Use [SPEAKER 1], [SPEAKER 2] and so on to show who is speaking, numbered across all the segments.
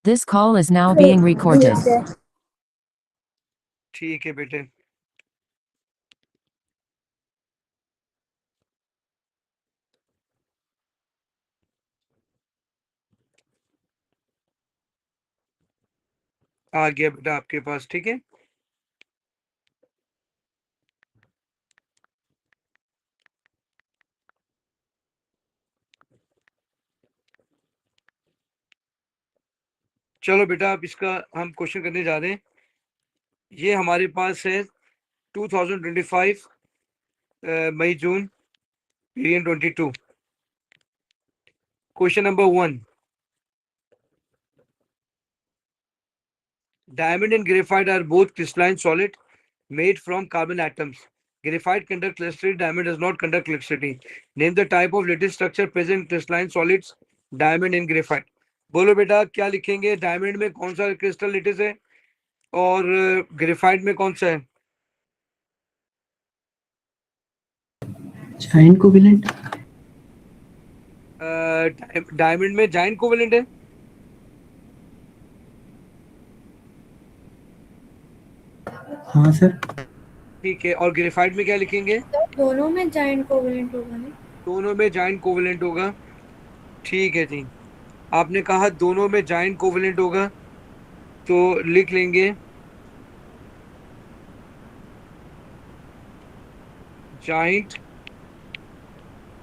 [SPEAKER 1] This call is now being recorded.
[SPEAKER 2] ठीक है बेटे। आ गया बेटा आपके पास, ठीक है। चलो बेटा, अब इसका हम क्वेश्चन करने जा रहे हैं। ये हमारे पास है 2025 मई जून period 22। Question number 1, diamond and graphite are both crystalline solid made from carbon atoms. Graphite conducts electricity, diamond does not conduct electricity. Name the type of lattice structure present in crystalline solids, diamond and graphite. बोलो बेटा क्या लिखेंगे? Diamond में कौन सा crystal lettuce है और graphite में कौन सा है?
[SPEAKER 3] Giant covalent.
[SPEAKER 2] डायमंड में जाइंट कोवेलेंट है।
[SPEAKER 3] हाँ सर।
[SPEAKER 2] ठीक है, और ग्रेफाइट में क्या लिखेंगे?
[SPEAKER 4] दोनों में जाइंट कोवेलेंट होगा ना?
[SPEAKER 2] दोनों में जाइंट कोवेलेंट होगा। ठीक है जी, आपने कहा दोनों में जाइंट कोवेलेंट होगा, तो लिख लेंगे जाइंट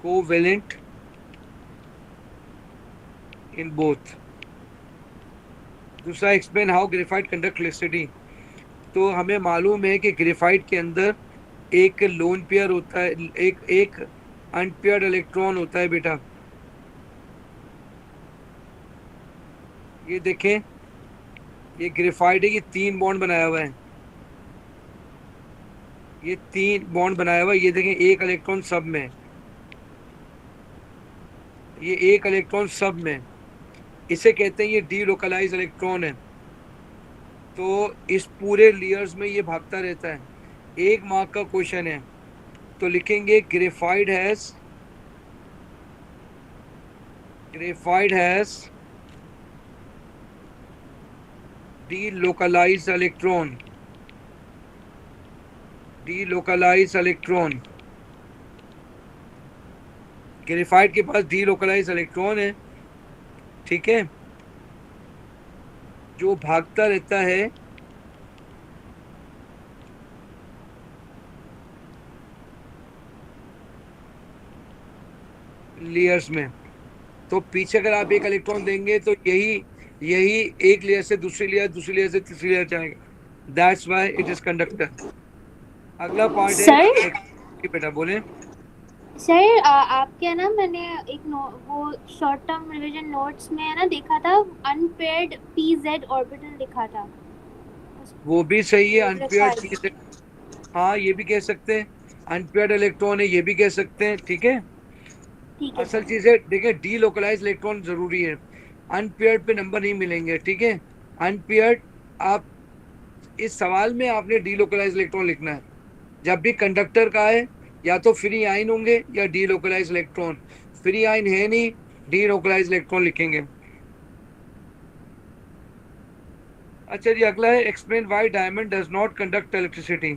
[SPEAKER 2] कोवेलेंट इन बोथ। दूसरा, explain how graphite conduct electricity. तो हमें मालूम है कि ग्रेफाइट के अंदर एक लोन पेयर होता है, एक अनपेयर्ड इलेक्ट्रॉन होता है बेटा। ये देखें, ये ग्रेफाइट है, ये 3 बॉन्ड बनाया हुआ है, ये 3 बॉन्ड बनाया हुआ है। ये देखें, एक इलेक्ट्रॉन सब में, ये एक इलेक्ट्रॉन सब में, इसे कहते हैं ये डीलोकलाइज इलेक्ट्रॉन है। तो इस पूरे लेयर्स में ये भागता रहता है। 1 मार्क का क्वेश्चन है, तो लिखेंगे graphite has delocalized electron। Graphite के पास डीलोकलाइज इलेक्ट्रॉन है, ठीक है, जो भागता रहता है लेयर्स में। तो पीछे अगर आप एक इलेक्ट्रॉन देंगे तो यही एक लेयर से दूसरी लेयर, दूसरी लेयर से तीसरी लेयर जाएगा। That's why it is conductor. अगला पार्ट है बेटा, बोले
[SPEAKER 4] सर आपके ना मैंने वो शॉर्ट टर्म रिवीजन नोट्स में है ना देखा था, अनपेयर्ड पीजेड ऑर्बिटल लिखा था।
[SPEAKER 2] वो भी सही है, अनपेयर्ड पीजेड। हाँ, ये भी कह सकते हैं, अनपेयर्ड इलेक्ट्रॉन है, ये भी कह सकते हैं, ठीक है। असल चीज है, देखिए, डीलोकलाइज इलेक्ट्रॉन जरूरी है, अनपेयर्ड पे नंबर नहीं मिलेंगे, ठीक है। अनपेयर्ड, आप इस सवाल में आपने डीलोकलाइज इलेक्ट्रॉन लिखना है। जब भी कंडक्टर का है, या तो फ्री आयन होंगे या डीलोकलाइज इलेक्ट्रॉन। फ्री आयन है नहीं, डीलोकलाइज इलेक्ट्रॉन लिखेंगे। अच्छा जी, अगला है explain why diamond does not conduct electricity.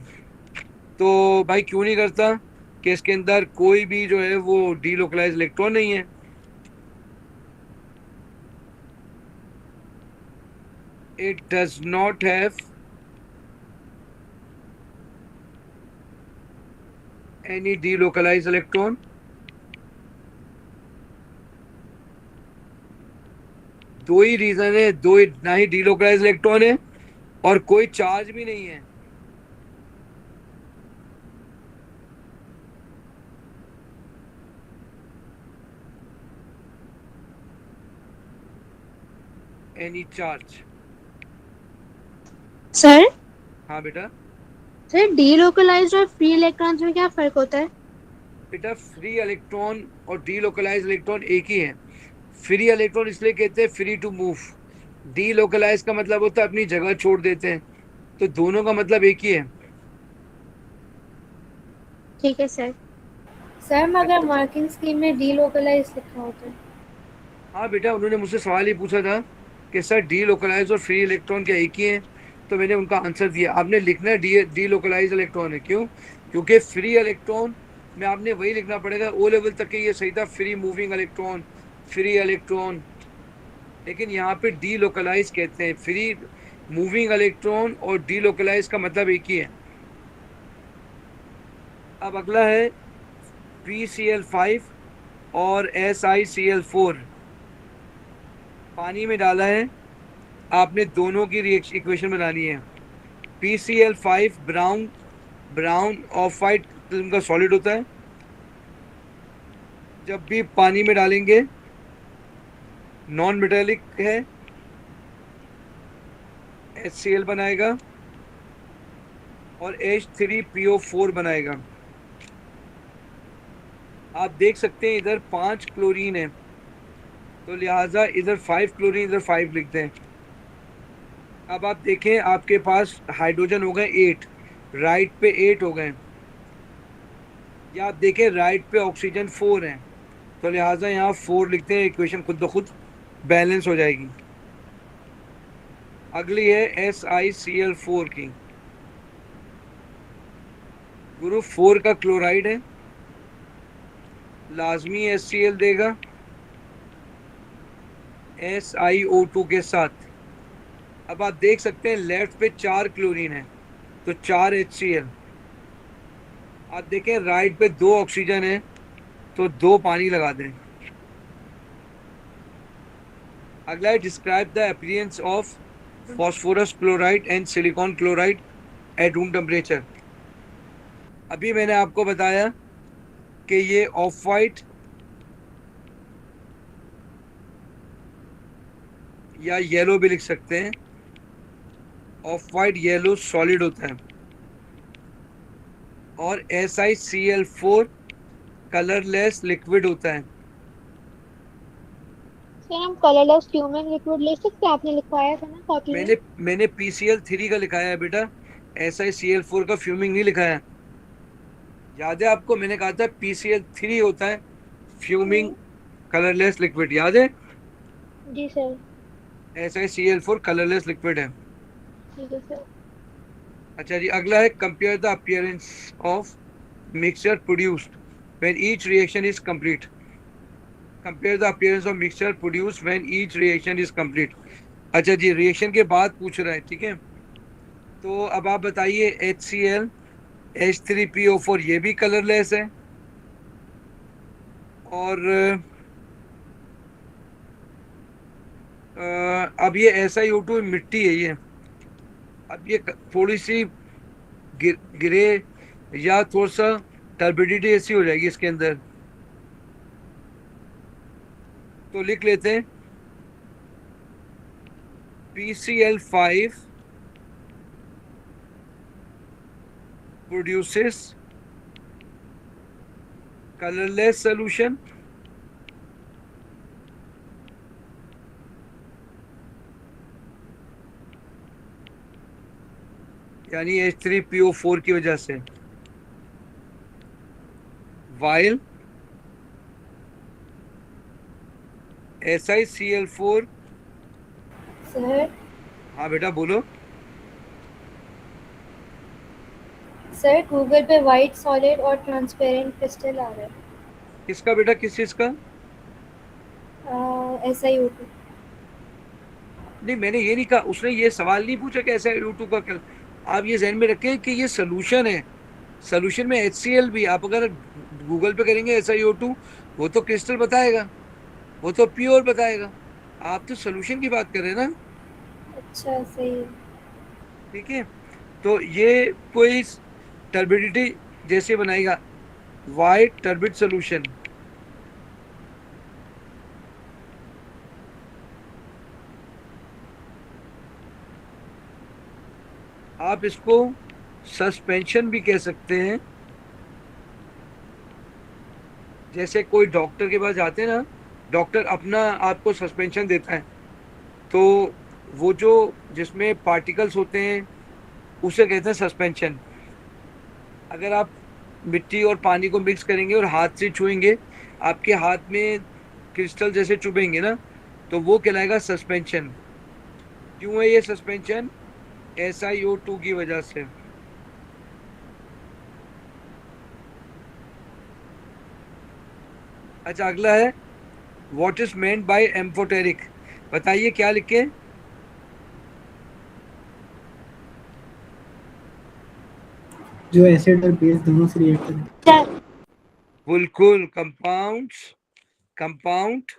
[SPEAKER 2] तो भाई क्यों नहीं करता? कि इसके अंदर कोई भी जो है वो डीलोकलाइज इलेक्ट्रॉन नहीं है। It does not have any delocalize electron. दो ही रीजन है, ना ही डीलोकलाइज इलेक्ट्रॉन है और कोई चार्ज भी नहीं है। Any charge.
[SPEAKER 4] सर
[SPEAKER 2] हाँ बेटा।
[SPEAKER 4] सर डीलोकलाइज्ड और फ्री इलेक्ट्रॉन्स में क्या फर्क होता है?
[SPEAKER 2] बेटा, फ्री इलेक्ट्रॉन और डीलोकलाइज इलेक्ट्रॉन एक ही है। फ्री इलेक्ट्रॉन इसलिए कहते हैं फ्री टू मूव, डीलोकलाइज का मतलब होता है अपनी जगह छोड़ देते हैं। तो दोनों का मतलब एक ही है।
[SPEAKER 4] ठीक है सर। सर मगर मार्किंग स्कीम में डीलोकलाइज लिखा होता है।
[SPEAKER 2] हाँ बेटा, उन्होंने मुझसे सवाल ही पूछा था कि सर डी लोकलाइज और फ्री इलेक्ट्रॉन क्या एक ही हैं, तो मैंने उनका आंसर दिया। आपने लिखना है डी लोकलाइज इलेक्ट्रॉन है, क्यों? क्योंकि फ्री इलेक्ट्रॉन में आपने वही लिखना पड़ेगा, ओ लेवल तक के ये सही था, free moving electron, free electron, लेकिन यहाँ पे डी लोकलाइज कहते हैं। फ्री मूविंग इलेक्ट्रॉन और डी लोकलाइज का मतलब एक ही है। अब अगला है PCl5 और SiCl4, पानी में डाला है, आपने दोनों की रिएक्शन इक्वेशन बनानी है। PCl5 brown of white film का सॉलिड होता है, जब भी पानी में डालेंगे नॉन मेटेलिक है, HCl बनाएगा और H3PO4 बनाएगा। आप देख सकते हैं इधर 5 क्लोरीन है, तो लिहाजा इधर 5 क्लोरीन, इधर 5 लिखते हैं। अब आप देखें आपके पास हाइड्रोजन हो गए 8, राइट पे 8 हो गए, या आप देखें राइट पे ऑक्सीजन 4 है, तो लिहाजा यहाँ 4 लिखते हैं, इक्वेशन खुद ब खुद बैलेंस हो जाएगी। अगली है SiCl4 की, ग्रुप 4 का क्लोराइड है, लाजमी HCl देगा SiO2 के साथ। अब आप देख सकते हैं लेफ्ट पे 4 क्लोरीन है, तो 4 HCl। आप देखें राइट पे 2 ऑक्सीजन है, तो 2 पानी लगा दें। अगला है describe the appearance of phosphorus chloride and silicon chloride at room temperature. अभी मैंने आपको बताया कि ये ऑफ वाइट या येलो भी लिख सकते हैं, ऑफ वाइट येलो सॉलिड होता है, और SiCl4 कलरलेस लिक्विड होता है।
[SPEAKER 4] सर हम कलरलेस फ्यूमिंग लिक्विड ले सकते हैं, आपने लिखवाया था ना कॉपी में।
[SPEAKER 2] मैंने PCl3 का लिखाया है बेटा, SiCl4 का फ्यूमिंग नहीं लिखाया। याद है आपको, मैंने कहा था PCl3 होता है फ्यूमिंग कलरलेस लिक्विड, याद है?
[SPEAKER 4] जी सर।
[SPEAKER 2] SiCl4 कलरलेस लिक्विड है।
[SPEAKER 4] ठीक है सर।
[SPEAKER 2] अच्छा जी, अगला है compare the appearance of mixture produced when each reaction is complete. Compare the appearance of mixture produced when each reaction is complete. अच्छा जी, रिएक्शन के बाद पूछ रहा है, ठीक है। तो अब आप बताइए HCl H3PO4 ये भी कलरलेस है, और अब ये SiO2 मिट्टी है ये, अब ये थोड़ी सी गिरे या थोड़ा सा टर्बिडिटी ऐसी हो जाएगी इसके अंदर, तो लिख लेते हैं PCl5 produces colorless solution यानी H3PO4 की वजह से, while SiCl4।
[SPEAKER 5] सर
[SPEAKER 2] हाँ बेटा बोलो।
[SPEAKER 5] सर गूगल पे वाइट सॉलिड और ट्रांसपेरेंट क्रिस्टल आ रहा है।
[SPEAKER 2] किसका बेटा, किस चीज का?
[SPEAKER 5] SiO2।
[SPEAKER 2] नहीं, मैंने ये नहीं कहा, उसने ये सवाल नहीं पूछा कि SiO2 का क्या। आप ये ध्यान में रखें कि ये सोल्यूशन है, सोल्यूशन में HCl भी। आप अगर गूगल पे करेंगे SiO2, वो तो क्रिस्टल बताएगा, वो तो प्योर बताएगा। आप तो सोल्यूशन की बात कर रहे हैं ना।
[SPEAKER 5] अच्छा सही है।
[SPEAKER 2] ठीक है, तो ये कोई टर्बिडिटी जैसे बनाएगा, वाइट टर्बिड सोल्यूशन। आप इसको सस्पेंशन भी कह सकते हैं। जैसे कोई डॉक्टर के पास जाते हैं ना, डॉक्टर अपना आपको सस्पेंशन देता है, तो वो जो जिसमें पार्टिकल्स होते हैं उसे कहते हैं सस्पेंशन। अगर आप मिट्टी और पानी को मिक्स करेंगे और हाथ से छुएंगे, आपके हाथ में क्रिस्टल जैसे चुभेंगे ना, तो वो कहलाएगा सस्पेंशन। क्यों है ये सस्पेंशन? SiO2 की वजह से। अच्छा, अगला है what is meant by amphoteric. बताइए क्या लिखे?
[SPEAKER 3] जो एसिड और बेस दोनों से रिएक्ट करे।
[SPEAKER 2] बिल्कुल, compound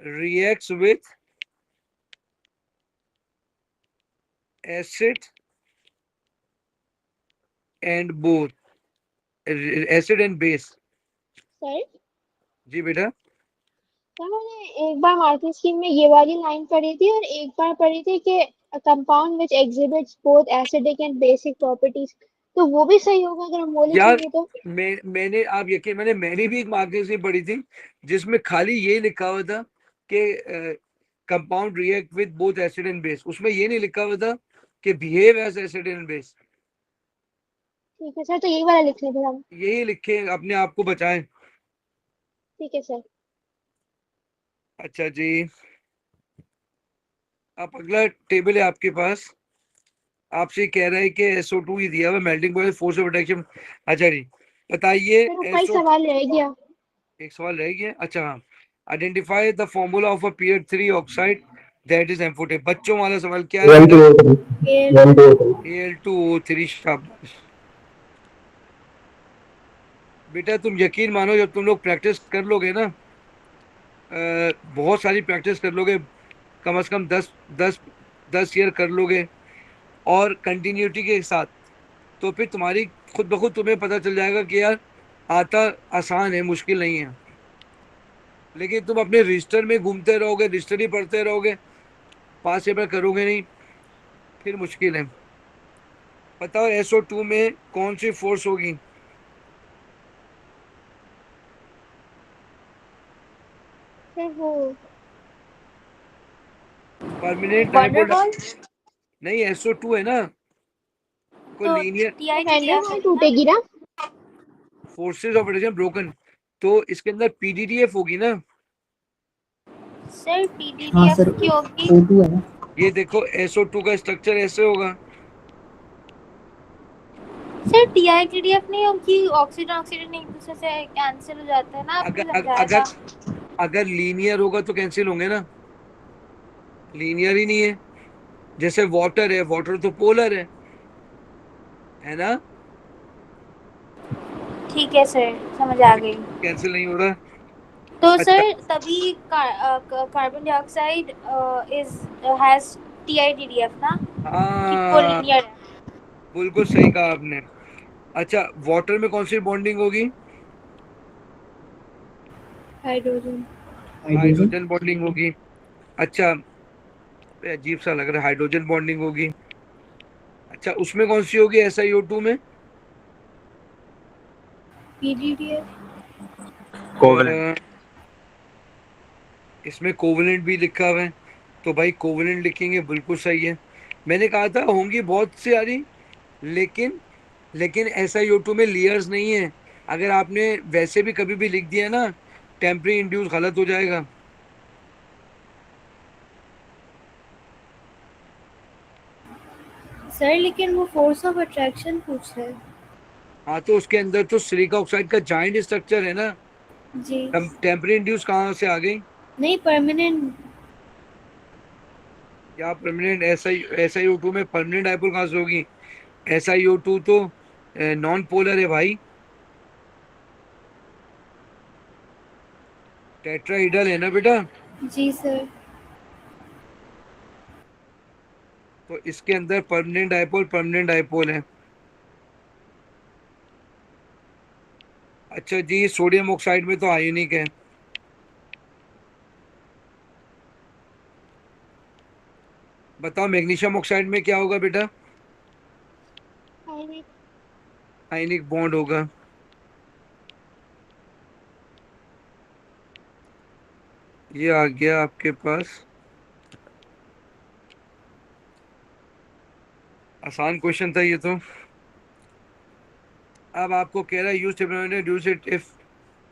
[SPEAKER 2] reacts with acid and both acid and base।
[SPEAKER 5] Sir
[SPEAKER 2] जी बेटा।
[SPEAKER 5] सर मैंने एक बार मार्किंग स्कीम में ये वाली लाइन पढ़ी थी और एक बार पढ़ी थी कि compound which exhibits both acidic and basic properties, तो वो भी सही होगा अगर हम वो
[SPEAKER 2] यार
[SPEAKER 5] लिखेंगे तो?
[SPEAKER 2] मैंने आप यकीन, मैंने भी एक मार्किंग से पढ़ी थी जिसमें खाली ये लिखा हुआ था कि compound react with both acid and base. उसमें ये नहीं लिखा हुआ था कि behave as acid and base.
[SPEAKER 5] ठीक है सर, तो यही वाला लिख लें फिर हम।
[SPEAKER 2] यही लिखे, अपने आप को बचाएं।
[SPEAKER 5] ठीक है सर।
[SPEAKER 2] अच्छा जी, अब अगला टेबल है आपके पास। आपसे कह रहा है कि SO2 ही दिया हुआ, melting point, force of attraction. अच्छा जी, बताइए
[SPEAKER 5] फिर ऊपर एक
[SPEAKER 2] SO।
[SPEAKER 5] सवाल रह गया।
[SPEAKER 2] एक सवाल रह गया, अच्छा हाँ। Identify the formula of a peer 3 oxide that is amphoteric. बच्चों वाला सवाल क्या है बेटा? Al2O3। शाबाश बेटा, तुम यकीन मानो जब तुम लोग प्रैक्टिस कर लोगे ना, बहुत सारी प्रैक्टिस कर लोगे, कम से कम 10 ईयर कर लोगे और कंटिन्यूटी के साथ, तो फिर तुम्हारी खुद ब खुद तुम्हें पता चल जाएगा कि यार आता आसान है, मुश्किल नहीं है। लेकिन तुम अपने रजिस्टर में घूमते रहोगे, रजिस्टर ही पढ़ते रहोगे, पास पेपर करोगे नहीं, फिर मुश्किल है। बताओ SO2 में कौन सी फोर्स होगी?
[SPEAKER 5] सर वो
[SPEAKER 2] परमानेंट डायपोल।
[SPEAKER 4] वंडरबॉल।
[SPEAKER 2] नहीं, SO2 है ना, कोई
[SPEAKER 4] तो
[SPEAKER 2] लीनियर
[SPEAKER 5] वैन
[SPEAKER 4] TITF
[SPEAKER 5] वॉल
[SPEAKER 4] है ना?
[SPEAKER 5] टूटेगी ना?
[SPEAKER 2] फोर्सेस ऑफ रोटेशन ब्रोकन, तो इसके अंदर PDDF होगी ना।
[SPEAKER 4] सर
[SPEAKER 3] हाँ
[SPEAKER 4] PDDF
[SPEAKER 3] सर,
[SPEAKER 4] की होगी।
[SPEAKER 3] O2 है ना।
[SPEAKER 2] ये देखो SO2 का स्ट्रक्चर ऐसे होगा।
[SPEAKER 4] सर TITF नहीं होगी, ऑक्सीजन ऑक्सीजन एक दूसरे से कैंसिल हो जाता है ना, आपने
[SPEAKER 2] अगर
[SPEAKER 4] समझाया
[SPEAKER 2] अगर
[SPEAKER 4] था।
[SPEAKER 2] अगर लीनियर होगा तो कैंसिल होंगे ना, लीनियर ही नहीं है। जैसे वाटर है, वाटर तो पोलर है ना,
[SPEAKER 4] ठीक है सर, समझ आ गई।
[SPEAKER 2] कैंसिल नहीं हो रहा।
[SPEAKER 4] तो
[SPEAKER 2] अच्छा
[SPEAKER 4] सर तभी carbon dioxide is has TITF ना, कि वो
[SPEAKER 2] हाँ,
[SPEAKER 4] लीनियर है?
[SPEAKER 2] बिल्कुल सही कहा आपने। अच्छा, वाटर में कौन सी बॉन्डिंग होगी?
[SPEAKER 5] हाइड्रोजन।
[SPEAKER 3] हाइड्रोजन।
[SPEAKER 2] हाइड्रोजन बॉन्डिंग होगी। अच्छा, अजीब सा लग रहा है, हाइड्रोजन बॉन्डिंग होगी। अच्छा, उसमें कौन सी होगी SiO2 में?
[SPEAKER 5] PDDF।
[SPEAKER 2] अ, इसमें कोवेलेंट भी लिखा हुआ है, तो भाई कोवेलेंट लिखेंगे, बिल्कुल सही है। मैंने कहा था होंगी बहुत सी यारी, लेकिन SiO2 में लेयर्स नहीं है। अगर आपने वैसे भी कभी भी लिख दिया ना, टेम्परी इंड्यूस, गलत हो जाएगा।
[SPEAKER 5] सर लेकिन वो फोर्स ऑफ अट्रैक्शन पूछ रहे हैं।
[SPEAKER 2] हाँ, तो उसके अंदर तो सिलिका ऑक्साइड का जाइंट स्ट्रक्चर है ना।
[SPEAKER 5] जी।
[SPEAKER 2] टेम्परी इंड्यूस कहाँ से आ गई?
[SPEAKER 5] नहीं, परमानेंट।
[SPEAKER 2] क्या परमानेंट? SiO2 में परमानेंट डायपोल कहाँ से होगी? SiO2 तो नॉन पोलर है भाई, टेट्राहीड्रल है ना बेटा।
[SPEAKER 5] जी सर।
[SPEAKER 2] तो इसके अंदर परमानेंट डायपोल है। अच्छा जी, सोडियम ऑक्साइड में तो आयोनिक है। बताओ मैग्नीशियम ऑक्साइड में क्या होगा बेटा? आयनिक बॉन्ड होगा। ये आ गया आपके पास, आसान क्वेश्चन था ये तो। अब आपको कह रहा है यूज ड्यूस इट इफ।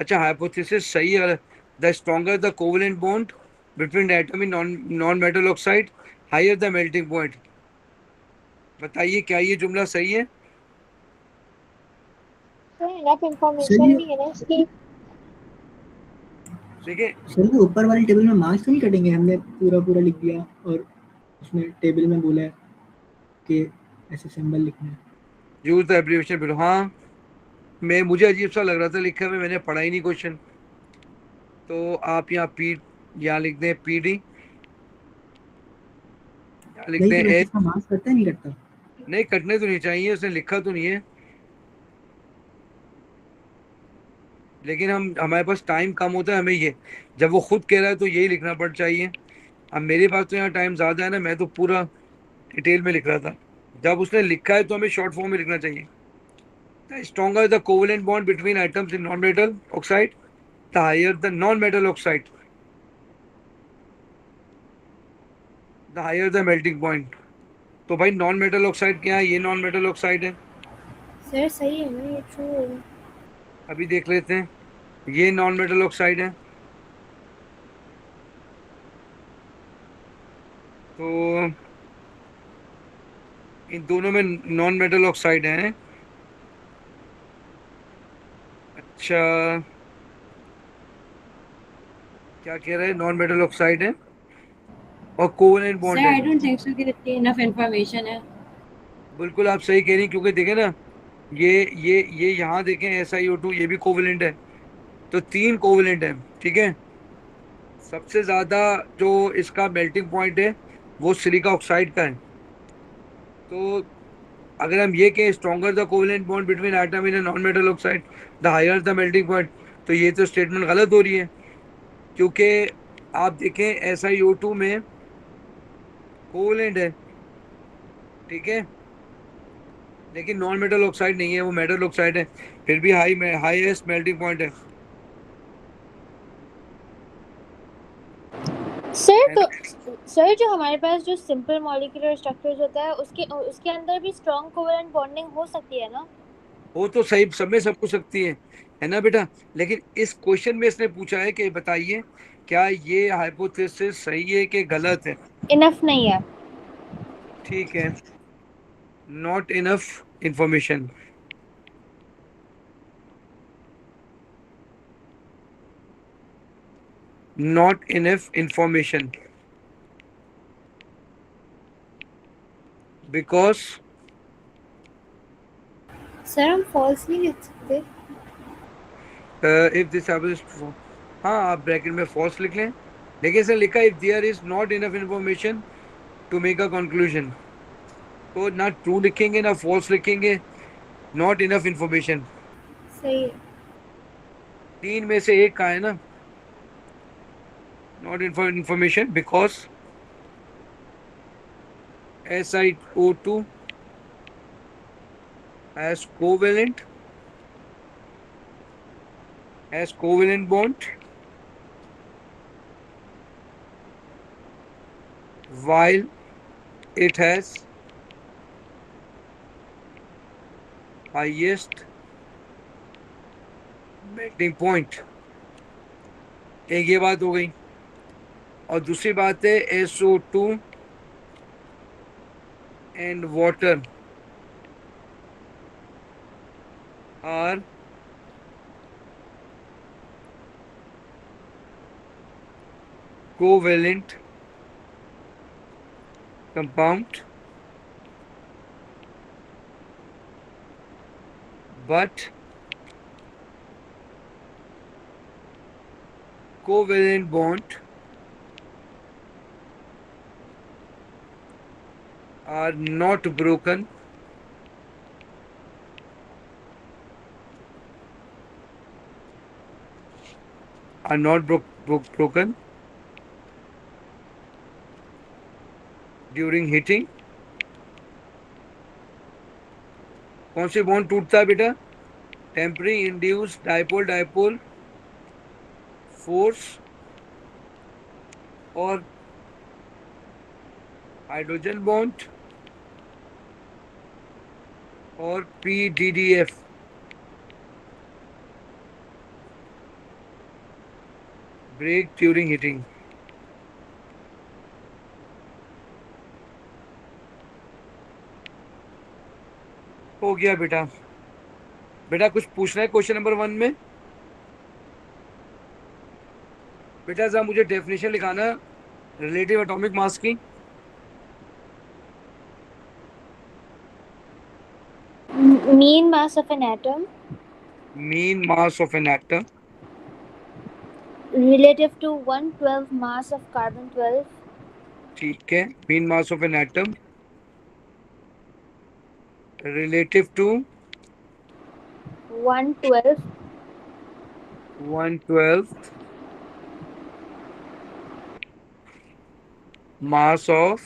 [SPEAKER 2] अच्छा, हाइपोथेसिस सही है। The stronger the covalent bond, between atom in non-metal oxide, higher the melting point. बताइए क्या ये जुमला सही है?
[SPEAKER 5] सर इनफ
[SPEAKER 3] सर
[SPEAKER 5] इंफॉर्मेशन
[SPEAKER 3] ये
[SPEAKER 5] नहीं है ना इसकी।
[SPEAKER 2] देखिए
[SPEAKER 3] सर ये ऊपर वाली टेबल में मार्क्स तो नहीं कटेंगे? हमने पूरा पूरा लिख दिया और उसमें टेबल में बोला है कि ऐसे सिंबल लिखना है।
[SPEAKER 2] Use the abbreviation below. हाँ, मुझे अजीब सा लग रहा था लिखे हुए, मैंने पढ़ा ही नहीं क्वेश्चन। तो आप यहाँ लिख दें PD, यहाँ लिख
[SPEAKER 3] नहीं
[SPEAKER 2] दें
[SPEAKER 3] तो वैसे
[SPEAKER 2] H।
[SPEAKER 3] इसका मार्क्स कटता है नहीं कटता?
[SPEAKER 2] नहीं, कटने तो नहीं चाहिए, उसने लिखा तो नहीं है, लेकिन हमारे पास टाइम कम होता है, हमें ये जब वो खुद कह रहा है तो यही लिखना पड़ चाहिए। अब मेरे पास तो यहाँ टाइम ज्यादा है ना, मैं तो पूरा डिटेल में लिख रहा था। जब उसने लिखा है तो हमें शॉर्ट फॉर्म में लिखना चाहिए। The stronger the covalent bond between atoms in non-metal oxide, the higher the non-metal oxide, the higher the melting point. तो भाई नॉन मेटल ऑक्साइड क्या है? ये नॉन मेटल ऑक्साइड है,
[SPEAKER 4] सर सही है ना, ये ट्रू है।
[SPEAKER 2] अभी देख लेते हैं। ये नॉन मेटल ऑक्साइड है, तो इन दोनों में नॉन मेटल ऑक्साइड है। अच्छा, क्या कह रहे हैं? नॉन मेटल ऑक्साइड है और कोवेलेंट
[SPEAKER 6] Sir,
[SPEAKER 2] बॉन्ड है।
[SPEAKER 6] I don't think so कि इतनी enough information है।
[SPEAKER 2] बिल्कुल आप सही कह रही हैं, क्योंकि देखें ना, ये ये यहाँ देखें SiO2, ये भी कोवेलेंट है, तो 3 कोवेलेंट है, ठीक है। सबसे ज्यादा जो इसका मेल्टिंग पॉइंट है वो सिलिका ऑक्साइड का है। तो अगर हम ये कहें stronger the covalent bond between atom in non metal oxide, the higher the melting point, तो ये तो स्टेटमेंट गलत हो रही है, क्योंकि आप देखें SiO2 में कोवेलेंट है, ठीक है, लेकिन नॉन मेटल ऑक्साइड नहीं है, वो मेटल ऑक्साइड है, फिर भी हाईएस्ट मेल्टिंग पॉइंट है
[SPEAKER 4] सर
[SPEAKER 2] है
[SPEAKER 4] तो
[SPEAKER 2] ना?
[SPEAKER 4] सर जो हमारे पास जो सिंपल मॉलिक्यूलर स्ट्रक्चर्स होता है उसके उसके अंदर भी स्ट्रॉन्ग कोवेलेंट बॉन्डिंग हो सकती है ना?
[SPEAKER 2] वो तो सही, सब में सब कुछ सकती है ना बेटा। लेकिन इस क्वेश्चन में इसने पूछा है कि बताइए क्या ये हाइपोथेसिस सही है कि गलत है।
[SPEAKER 4] इनफ नहीं है।
[SPEAKER 2] ठीक है, not enough information. Not enough information because
[SPEAKER 4] sir हम फॉल्स नहीं लिख सकते?
[SPEAKER 2] इफ दिस हाँ, आप ब्रैकेट में फॉल्स लिख लें, लेकिन इसने लिखा if there is not enough information to make a conclusion, तो ना ट्रू लिखेंगे ना फॉल्स लिखेंगे, नॉट इनफ इंफॉर्मेशन।
[SPEAKER 4] सही है।
[SPEAKER 2] 3 में से एक का है ना, not information because SiO2 has covalent bond while it has highest melting point। एक ये बात हो गई, और दूसरी बात है SO2 and water are covalent compound, but covalent bond are not broken broken during heating। कौन से बॉन्ड टूटता है बेटा? टेम्परी इंड्यूस डाइपोल फोर्स और हाइड्रोजन बॉन्ड और PDDF, ब्रेक ड्यूरिंग हीटिंग। हो गया बेटा। बेटा कुछ पूछना है क्वेश्चन नंबर 1 में? बेटा जरा मुझे डेफिनेशन लिखाना रिलेटिव एटॉमिक मास की।
[SPEAKER 4] Mean mass of an atom
[SPEAKER 2] mean mass of an atom
[SPEAKER 4] relative to 1/12 mass of carbon 12.
[SPEAKER 2] ठीक है। Mean mass of an atom relative to
[SPEAKER 4] 1/12
[SPEAKER 2] 1/12 mass of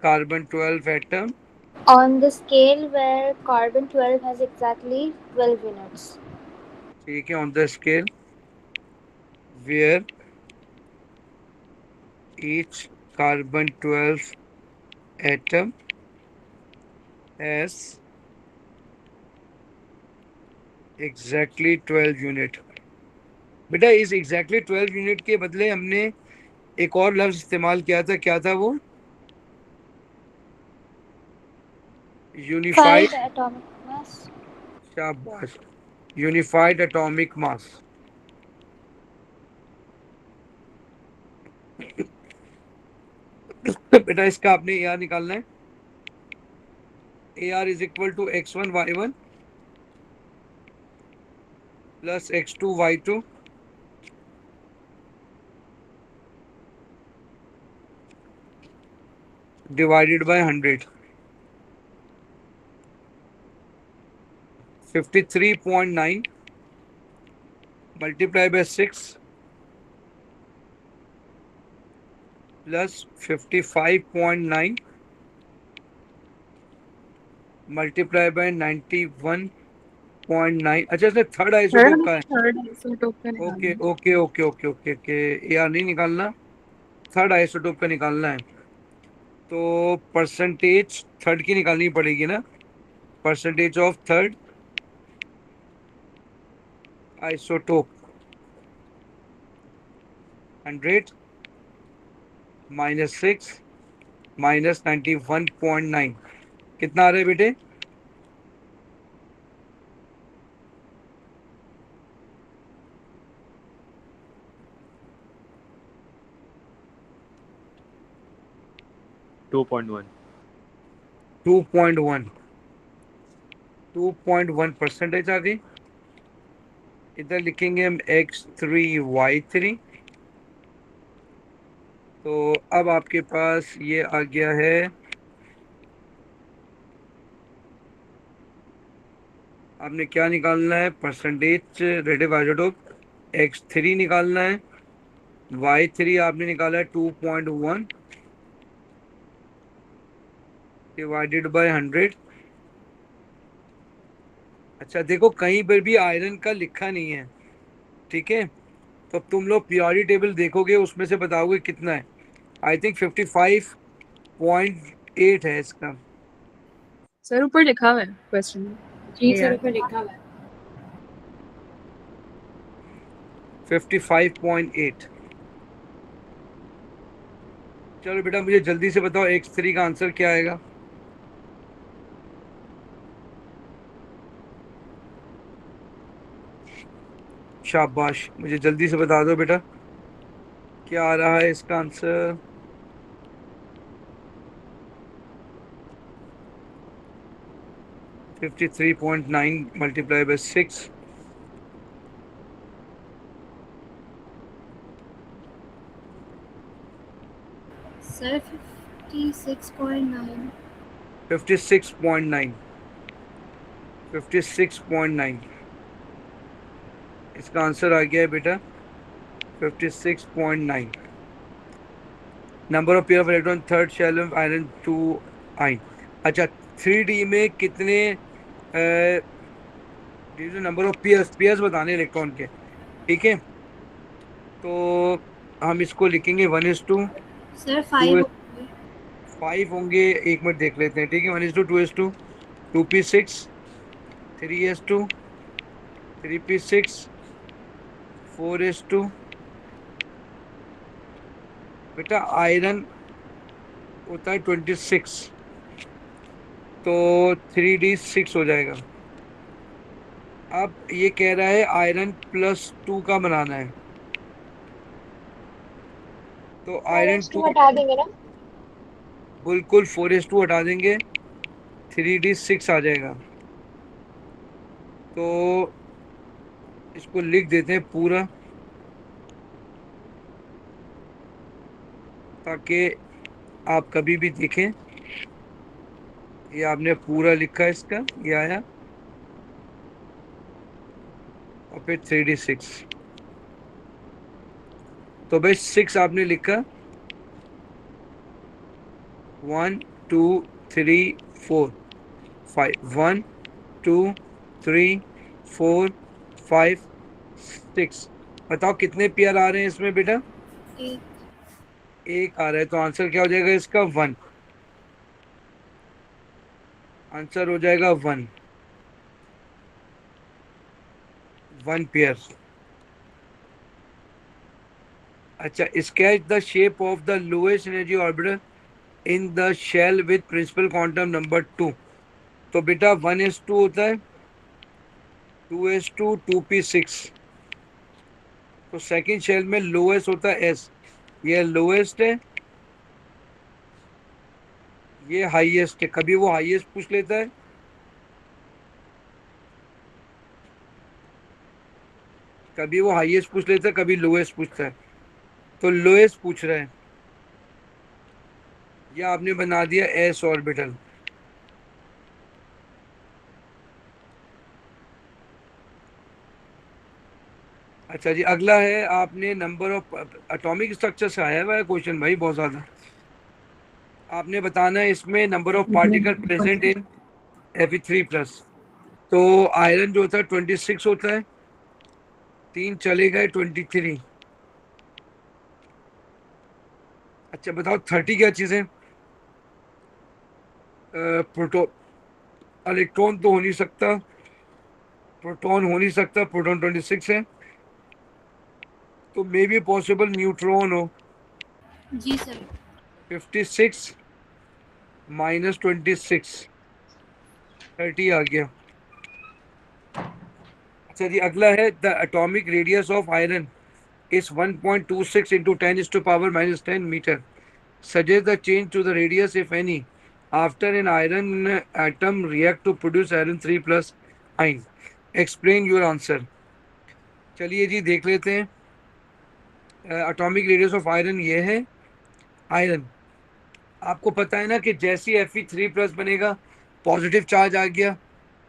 [SPEAKER 2] carbon 12 atom
[SPEAKER 4] on the scale where carbon 12 has exactly 12 units.
[SPEAKER 2] ठीक है। On the scale where each carbon 12 atom has exactly 12 unit. बेटा इस exactly 12 unit के बदले हमने एक और लफ्ज इस्तेमाल किया था, क्या था वो? यूनिफाइड।
[SPEAKER 4] Five atomic mass.
[SPEAKER 2] शाबाश, यूनिफाइड एटॉमिक मास। बेटा इसका आपने ए आर निकालना है। A R is equal to x1 y1 plus x2 y2 divided by 100। 53.9 multiply by 6 plus 55.9 multiply by 91.9। अच्छा इसमें थर्ड आइसोटोप का है।
[SPEAKER 7] थर्ड आइसोटोप का
[SPEAKER 2] ओके
[SPEAKER 7] निकालना
[SPEAKER 2] okay okay okay okay okay, A R नहीं निकालना, थर्ड आइसोटोप का निकालना है। तो परसेंटेज थर्ड की निकालनी पड़ेगी ना। परसेंटेज ऑफ थर्ड आइसोटोप 100 -6 -91.9 कितना आ रहा है बेटे?
[SPEAKER 8] टू पॉइंट वन
[SPEAKER 2] 2.1 परसेंटेज आ गई। इधर लिखेंगे हम x3y3। तो अब आपके पास ये आ गया है, आपने क्या निकालना है? परसेंटेज रेडिव आइसोटोप x3 निकालना है, y3 आपने निकाला है 2.1 डिवाइडेड बाय 100। अच्छा देखो कहीं पर भी आयरन का लिखा नहीं है, ठीक है? तो तुम लोग प्योरिटी टेबल देखोगे उसमें से बताओगे कितना है। आई थिंक 55.8 है इसका।
[SPEAKER 7] सर ऊपर लिखा हुआ है क्वेश्चन में।
[SPEAKER 6] जी सर ऊपर लिखा हुआ है।
[SPEAKER 2] 55.8। चलो बेटा मुझे जल्दी से बताओ x3 का आंसर क्या आएगा? शाबाश, मुझे जल्दी से बता दो बेटा क्या आ रहा है इसका आंसर। $53.9 multiply by 6
[SPEAKER 4] Sir, 56.9.
[SPEAKER 2] 56.9 56.9 इसका आंसर आ गया है बेटा 56.9। Number of pair of electron third shell of iron 2 आइन। अच्छा 3D में कितने नंबर ऑफ पेयर्स बताने इलेक्ट्रॉन के, ठीक है? तो हम इसको लिखेंगे 1:2।
[SPEAKER 4] Sir, 5.
[SPEAKER 2] 5 होंगे, एक मिनट देख लेते हैं, ठीक है? 1:2 2:2 2p6 3s2 3p6 4s2। बेटा आयरन होता है 26, तो 3d6 हो जाएगा। अब ये कह रहा है आयरन +2 का बनाना है, तो आयरन 2
[SPEAKER 5] हटा देंगे ना।
[SPEAKER 2] बिल्कुल 4s2 हटा देंगे, 3d6 आ जाएगा। तो इसको लिख देते हैं पूरा, ताकि आप कभी भी देखें। ये आपने पूरा लिखा है इसका, ये आया, और फिर 3d6। तो भाई 6 आपने लिखा, 1 2 3 4 5, 1 2 3 4 5 6। बताओ कितने पेयर आ रहे हैं इसमें बेटा? एक आ रहा है, तो आंसर क्या हो जाएगा इसका? 1। आंसर हो जाएगा 1 पेयर। अच्छा, sketch the shape of the lowest energy orbital in the shell with principal quantum number 2। तो बेटा 1s2 होता है, 2s2 2p6। तो सेकंड शेल में लोएस्ट होता है s, ये लोएस्ट है, ये हाईएस्ट है। कभी वो हाईएस्ट पूछ लेता है, कभी वो हाईएस्ट पूछ लेता है, कभी लोएस्ट पूछता है। तो लोएस्ट पूछ रहा है, ये आपने बना दिया एस ऑर्बिटल। अच्छा जी, अगला है, आपने नंबर ऑफ एटॉमिक स्ट्रक्चर से आया हुआ है क्वेश्चन भाई, बहुत ज्यादा। आपने बताना है इसमें number of particle present in Fe3+। तो आयरन जो होता है 26 होता है, 3 चले गए 23। अच्छा बताओ 30 क्या चीज है? प्रोटो इलेक्ट्रॉन तो हो नहीं सकता, प्रोटॉन हो नहीं सकता, प्रोटॉन 26 है, तो मे बी पॉसिबल न्यूट्रॉन हो।
[SPEAKER 6] जी सर।
[SPEAKER 2] 56 - 26, 30 आ गया। अच्छा जी, अगला है the atomic radius of iron is 1.26 into 10⁻⁻10 meter. Suggest the change to the radius, if any, after an iron atom react to produce iron 3 plus ion. Explain your answer. चलिए जी देख लेते हैं। Atomic radius of iron ये है। Iron, आपको पता है ना कि जैसे ही Fe3+ बनेगा, पॉजिटिव चार्ज आ गया,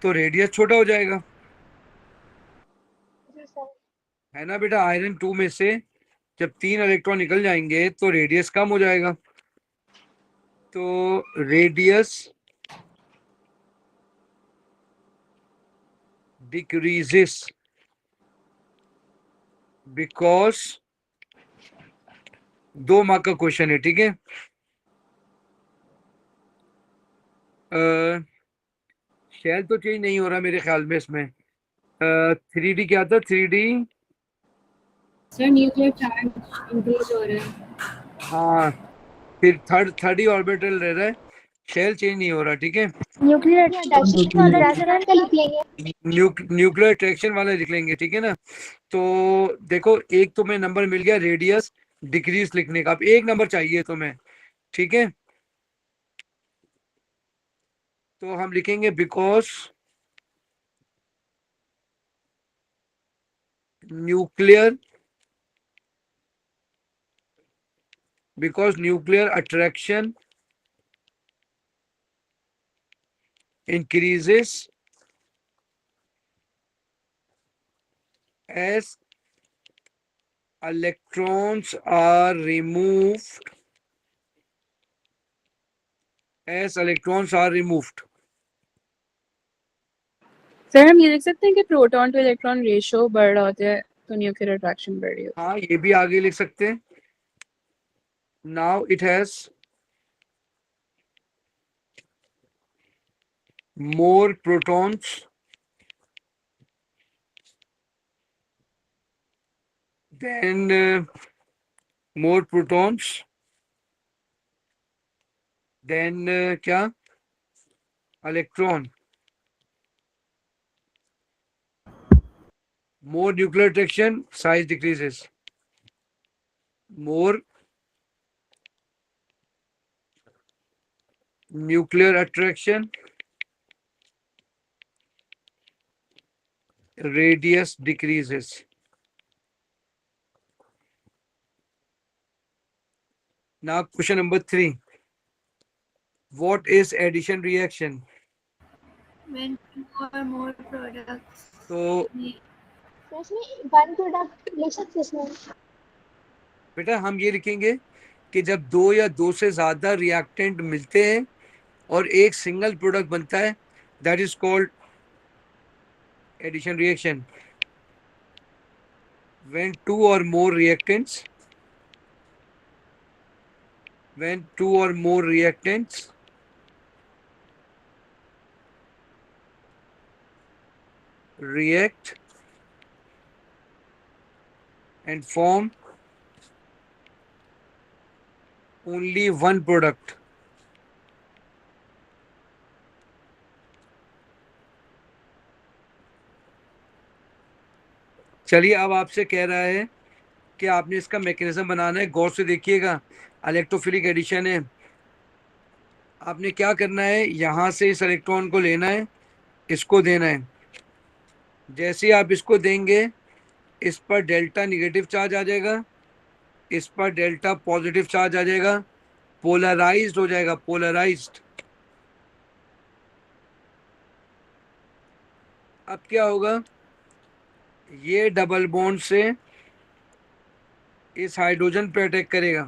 [SPEAKER 2] तो रेडियस छोटा हो जाएगा, है ना बेटा? आयरन 2 में से जब 3 इलेक्ट्रॉन निकल जाएंगे तो रेडियस कम हो जाएगा। तो रेडियस डिक्रीजेस बिकॉज, 2 मार्क का क्वेश्चन है, ठीक है। शेल तो चेंज नहीं हो रहा मेरे ख्याल में इसमें। 3D क्या था? 3D,
[SPEAKER 6] sir nuclear charge increase हो रहा है।
[SPEAKER 2] हाँ, फिर थर्ड ही ऑर्बिटल रह रहा है, शेल चेंज नहीं हो रहा, ठीक है।
[SPEAKER 5] न्यूक्लियर अट्रैक्शन वाला रेजोनेंस का लिख लेंगे।
[SPEAKER 2] न्यूक्लियर अट्रैक्शन वाला लिख लेंगे, ठीक है ना। तो देखो, एक तो मैं नंबर मिल गया रेडियस डिक्रीज लिखने का, अब एक नंबर चाहिए तुम्हें, ठीक है। तो हम लिखेंगे because nuclear attraction increases as electrons are removed,
[SPEAKER 7] sir हम ये देख सकते हैं कि प्रोटॉन टू इलेक्ट्रॉन रेशियो बढ़ रहा होता है तो न्यूक्लियर अट्रैक्शन बढ़ रही होती
[SPEAKER 2] हाँ, ये भी आगे लिख सकते हैं। Now it has more protons than more protons than क्या electron. More nuclear attraction, size decreases. More nuclear attraction, radius decreases. Now question number 3. What is addition reaction?
[SPEAKER 4] When two or more products.
[SPEAKER 2] तो
[SPEAKER 5] तो इसमें one product लिख सकते हैं इसमें।
[SPEAKER 2] बेटा हम ये लिखेंगे कि जब 2 या 2 से ज्यादा रिएक्टेंट मिलते हैं और एक सिंगल प्रोडक्ट बनता है, that is called addition reaction. When two or more reactants react and form only one product, चलिए अब आपसे कह रहा है कि आपने इसका मैकेनिज्म बनाना है. गौर से देखिएगा, इलेक्ट्रोफिलिक एडिशन है. आपने क्या करना है, यहां से इस इलेक्ट्रॉन को लेना है, इसको देना है. जैसे ही आप इसको देंगे, इस पर डेल्टा निगेटिव चार्ज आ जाएगा, इस पर डेल्टा पॉजिटिव चार्ज आ जाएगा, पोलराइज्ड हो जाएगा, पोलराइज्ड. अब क्या होगा, ये डबल बॉन्ड से इस हाइड्रोजन पे अटैक करेगा.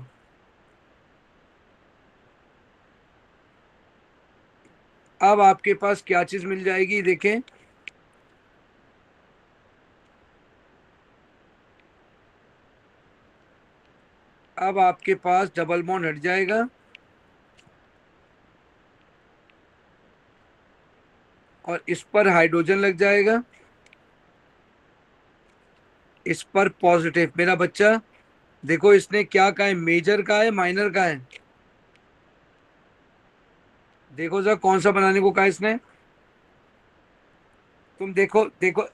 [SPEAKER 2] अब आपके पास क्या चीज मिल जाएगी, देखें, अब आपके पास डबल बॉन्ड हट जाएगा और इस पर हाइड्रोजन लग जाएगा, इस पर पॉजिटिव. मेरा बच्चा देखो, इसने क्या कहा है, मेजर का है माइनर का है? देखो जरा कौन सा बनाने को कहा इसने. तुम देखो देखो,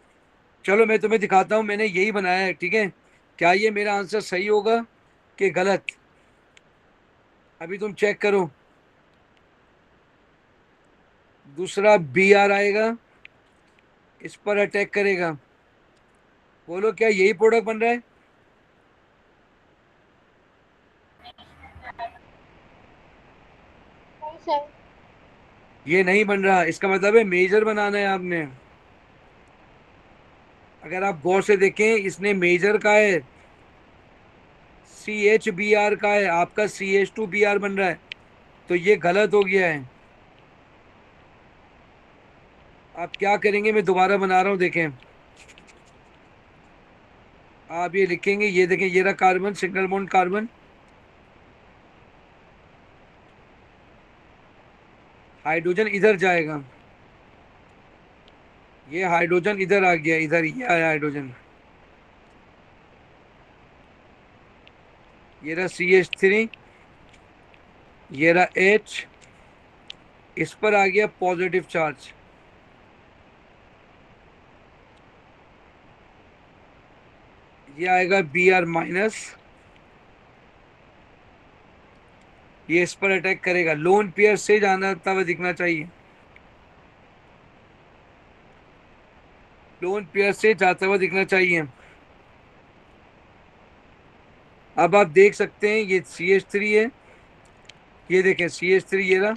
[SPEAKER 2] चलो मैं तुम्हें दिखाता हूं, मैंने यही बनाया है, ठीक है. क्या ये मेरा आंसर सही होगा कि गलत? अभी तुम चेक करो. दूसरा बी आर आएगा, इस पर अटैक करेगा. बोलो क्या यही प्रोडक्ट बन रहा है?
[SPEAKER 5] नहीं सर।
[SPEAKER 2] ये नहीं बन रहा. इसका मतलब है मेजर बनाना है आपने. अगर आप गौर से देखें, इसने मेजर का है, CHBr का है, आपका CH2Br बन रहा है, तो ये गलत हो गया है. आप क्या करेंगे, मैं दोबारा बना रहा हूं, देखें. आप ये लिखेंगे, ये देखें, ये रहा carbon, single bond carbon, hydrogen इधर जाएगा, ये हाइड्रोजन इधर आ गया, इधर ये आया हाइड्रोजन, ये रहा CH3, ये रहा H, इस पर आ गया पॉजिटिव चार्ज. ये आएगा Br माइनस, ये इस पर अटैक करेगा. लोन पेयर से जाना हुआ दिखना चाहिए, लोन पेयर से जाता हुआ दिखना चाहिए. अब आप देख सकते हैं, ये CH3 है, ये देखें CH3 ये रहा.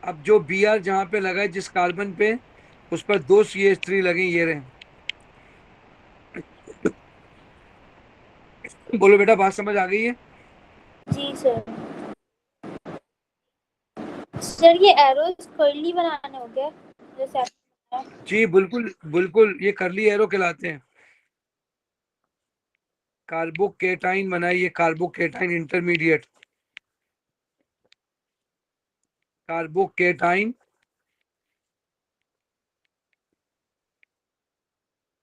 [SPEAKER 2] अब जो Br जहां पे लगा है, जिस कार्बन पे, उस पर 2 CH3 लगे, ये रहे. बोलो बेटा, बात समझ आ गई है?
[SPEAKER 4] जी सर. सर ये एरोस कर्ली बनाने हो गया जैसे
[SPEAKER 2] जी बिल्कुल बिल्कुल, ये कर्ली एरो कहलाते हैं. कार्बोकेटाइन बनाइए, कार्बोकेटाइन इंटरमीडिएट, कार्बोकेटाइन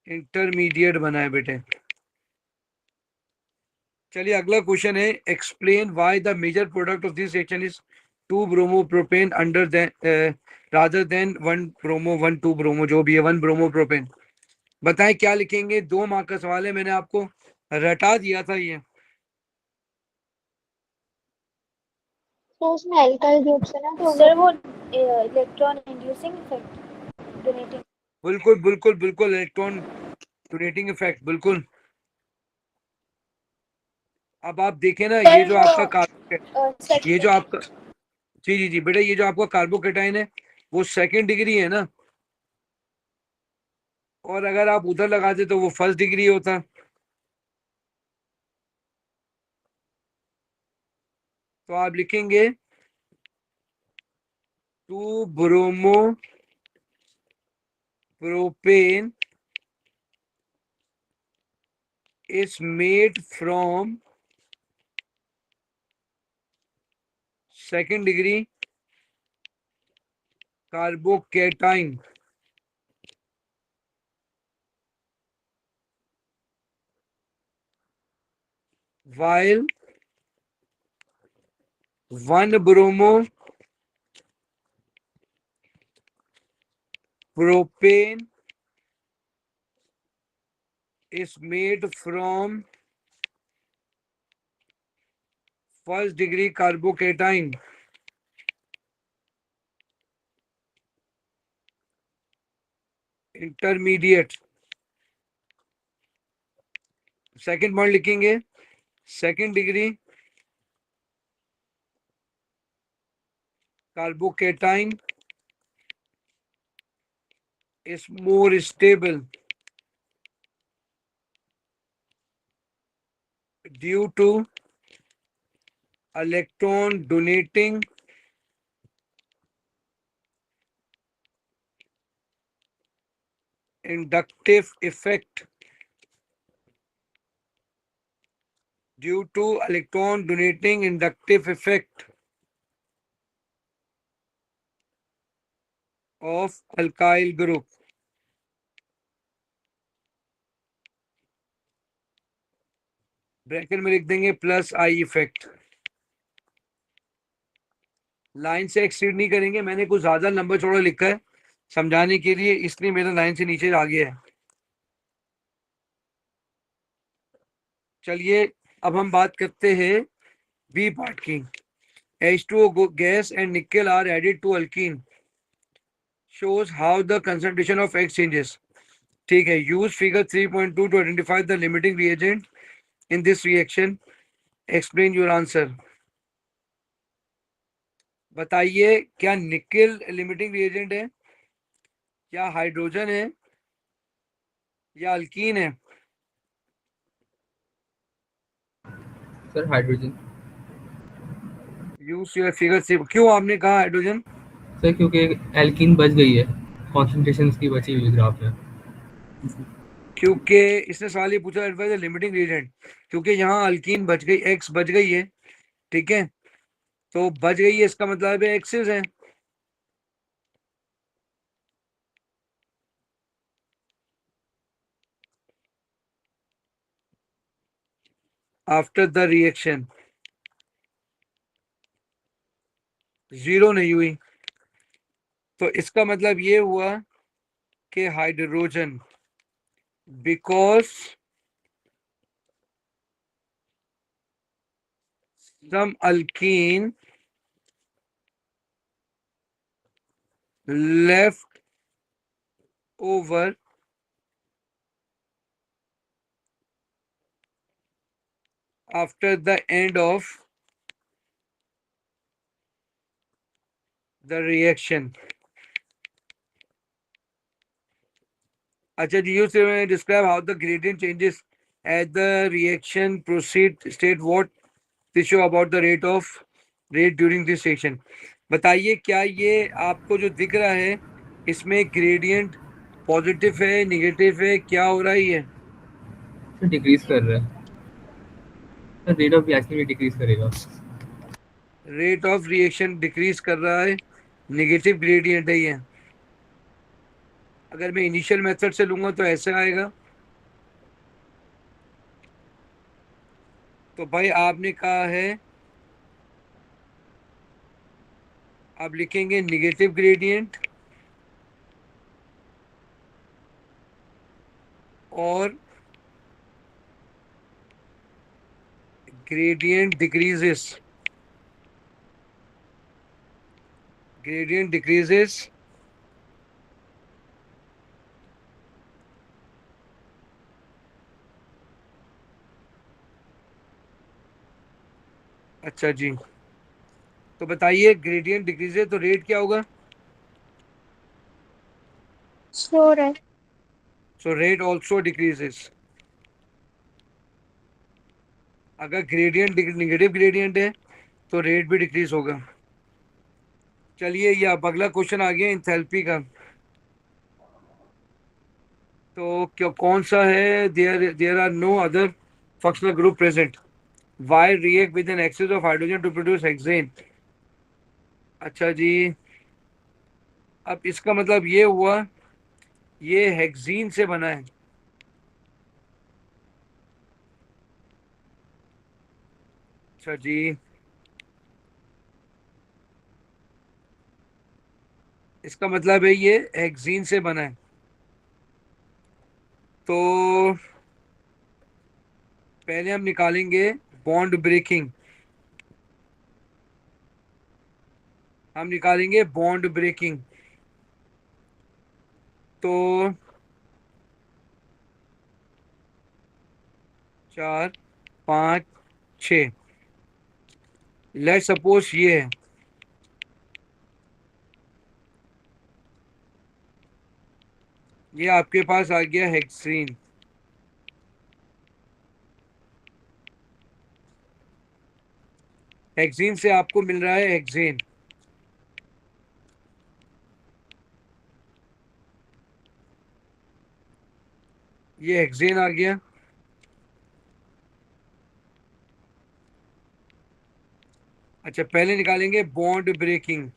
[SPEAKER 2] इंटरमीडिएट बनाए बेटे. चलिए अगला क्वेश्चन है, explain why the major product of this reaction is 2 bromopropane under than rather than 1 bromo 1 2 bromo, जो भी है 1 bromopropane। बताएं क्या लिखेंगे? 2 मार्क का सवाल है, मैंने आपको रटा दिया था ये।
[SPEAKER 5] तो उसमें एल्काइल ग्रुप्स है ना, तो
[SPEAKER 4] सर वो इलेक्ट्रॉन इंड्यूसिंग इफेक्ट डोनेटिंग।
[SPEAKER 2] बिल्कुल बिल्कुल बिल्कुल, इलेक्ट्रॉन डोनेटिंग इफेक्ट, बिल्कुल। अब आप देखें ना, ये जो आपका कार्बो, ये जो आपका, जी जी जी बेटा, ये जो आपका कार्बोकेटाइन है वो सेकंड डिग्री है ना, और अगर आप उधर लगाते तो वो फर्स्ट डिग्री होता। तो आप लिखेंगे 2 bromo propane is made from second degree carbocation, while 1 bromo propane is made from first degree carbocation। Intermediate. Second point लिखेंगे, second degree carbocation is more stable due to electron donating inductive effect, due to electron donating inductive effect of alkyl group। Bracket में लिख देंगे plus I effect. Line से exceed नहीं करेंगे, मैंने कुछ ज्यादा लंबा चौड़ा लिखा है समझाने के लिए, इसलिए मेरा लाइन से नीचे आ गया है। चलिए अब हम बात करते हैं बी पार्ट की। H2O gas and nickel are added to alkene, shows how the concentration of X changes। ठीक है, use figure 3.2 to identify the limiting reagent in this reaction, explain your answer। बताइए क्या निकेल लिमिटिंग रिएजेंट है, या hydrogen है, या alkyne है?
[SPEAKER 8] Sir hydrogen.
[SPEAKER 2] Use your figure से, क्यों आपने कहा हाइड्रोजन?
[SPEAKER 8] सर क्योंकि एल्कीन बच गई है, कॉन्सेंट्रेशन की बची हुई ग्राफ है।
[SPEAKER 2] क्योंकि इसने सवाल ये पूछा लिमिटिंग रिएजेंट, क्योंकि यहाँ अल्कीन बच गई, एक्स बच गई है, ठीक है, तो बच गई है इसका मतलब है एक्सिस है। आफ्टर द रिएक्शन जीरो नहीं हुई, तो इसका मतलब ये हुआ कि hydrogen, because some alkene left over after the end of the reaction। अच्छा, you describe how the gradient changes as the reaction proceed, state what this show about the rate during this reaction। बताइए क्या ये आपको जो दिख रहा है इसमें ग्रेडियंट पॉजिटिव है, निगेटिव है, क्या हो रहा है ये?
[SPEAKER 8] सर डिक्रीज कर रहा है, सर रेट ऑफ रिएक्शन भी डिक्रीज करेगा।
[SPEAKER 2] रेट ऑफ रिएक्शन डिक्रीज कर रहा है, निगेटिव ग्रेडियंट है ये। अगर मैं इनिशियल मेथड से लूंगा तो ऐसे आएगा। तो भाई आपने कहा है अब लिखेंगे नेगेटिव ग्रेडियंट और gradient decreases. Gradient decreases अच्छा जी, तो बताइए ग्रेडियंट डिक्रीजेस तो रेट क्या होगा?
[SPEAKER 5] श्योर है।
[SPEAKER 2] So rate also decreases. अगर ग्रेडियंट नेगेटिव ग्रेडियंट है तो रेट भी डिक्रीज होगा। चलिए ये अब अगला क्वेश्चन आ गया इंथैल्पी का। तो क्या कौन सा है? There are no other functional group present, Y react with an excess of hydrogen to produce hexane. अच्छा जी, अब इसका मतलब ये हुआ ये हेक्सीन से बना है। अच्छा जी, इसका मतलब है ये हेक्सीन से बना है। तो पहले हम निकालेंगे बॉन्ड ब्रेकिंग। हम निकालेंगे बॉन्ड ब्रेकिंग। तो 4 5 6, लेट सपोज ये है। ये आपके पास आ गया हेक्सीन। हेक्सीन से आपको मिल रहा है हेक्सेन। ये हेक्सेन आ गया। अच्छा पहले निकालेंगे बॉन्ड ब्रेकिंग।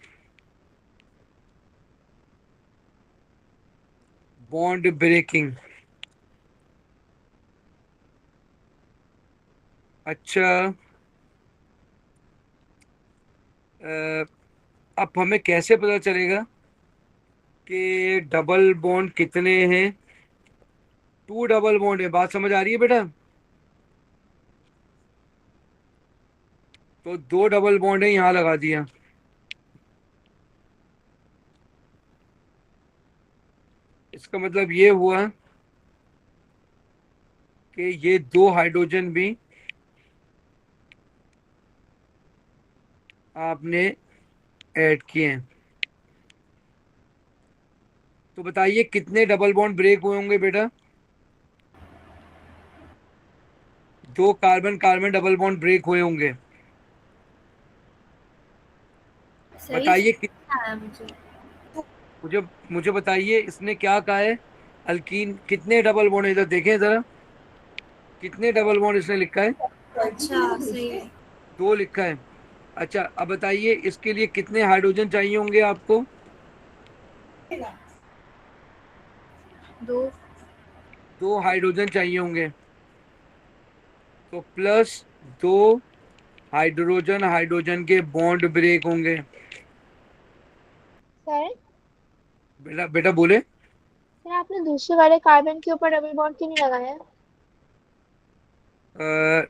[SPEAKER 2] बॉन्ड ब्रेकिंग, अच्छा अब हमें कैसे पता चलेगा कि डबल बॉन्ड कितने हैं? 2 डबल बॉन्ड है, बात समझ आ रही है बेटा? तो 2 डबल बॉन्ड है, यहाँ लगा दिया। इसका मतलब ये हुआ कि ये 2 हाइड्रोजन भी आपने ऐड किए हैं। तो बताइए कितने डबल बॉन्ड ब्रेक हुए होंगे बेटा? 2 carbon carbon double bond break हुए होंगे।
[SPEAKER 6] सही
[SPEAKER 2] बताइए
[SPEAKER 6] आया मुझे।
[SPEAKER 2] मुझे मुझे बताइए इसने क्या कहा है? अल्कीन कितने डबल बॉन्ड, इधर देखें जरा, कितने डबल बॉन्ड इसने लिखा है?
[SPEAKER 6] अच्छा सही है।
[SPEAKER 2] 2 लिखा है। अच्छा अब बताइए इसके लिए कितने हाइड्रोजन चाहिए होंगे आपको?
[SPEAKER 6] 2।
[SPEAKER 2] 2 हाइड्रोजन चाहिए होंगे। तो प्लस 2 हाइड्रोजन हाइड्रोजन के बॉन्ड ब्रेक होंगे।
[SPEAKER 5] सर
[SPEAKER 2] बेटा बेटा बोले।
[SPEAKER 5] सर आपने दूसरे वाले कार्बन के ऊपर डबल बॉन्ड क्यों नहीं लगाया?
[SPEAKER 2] अ,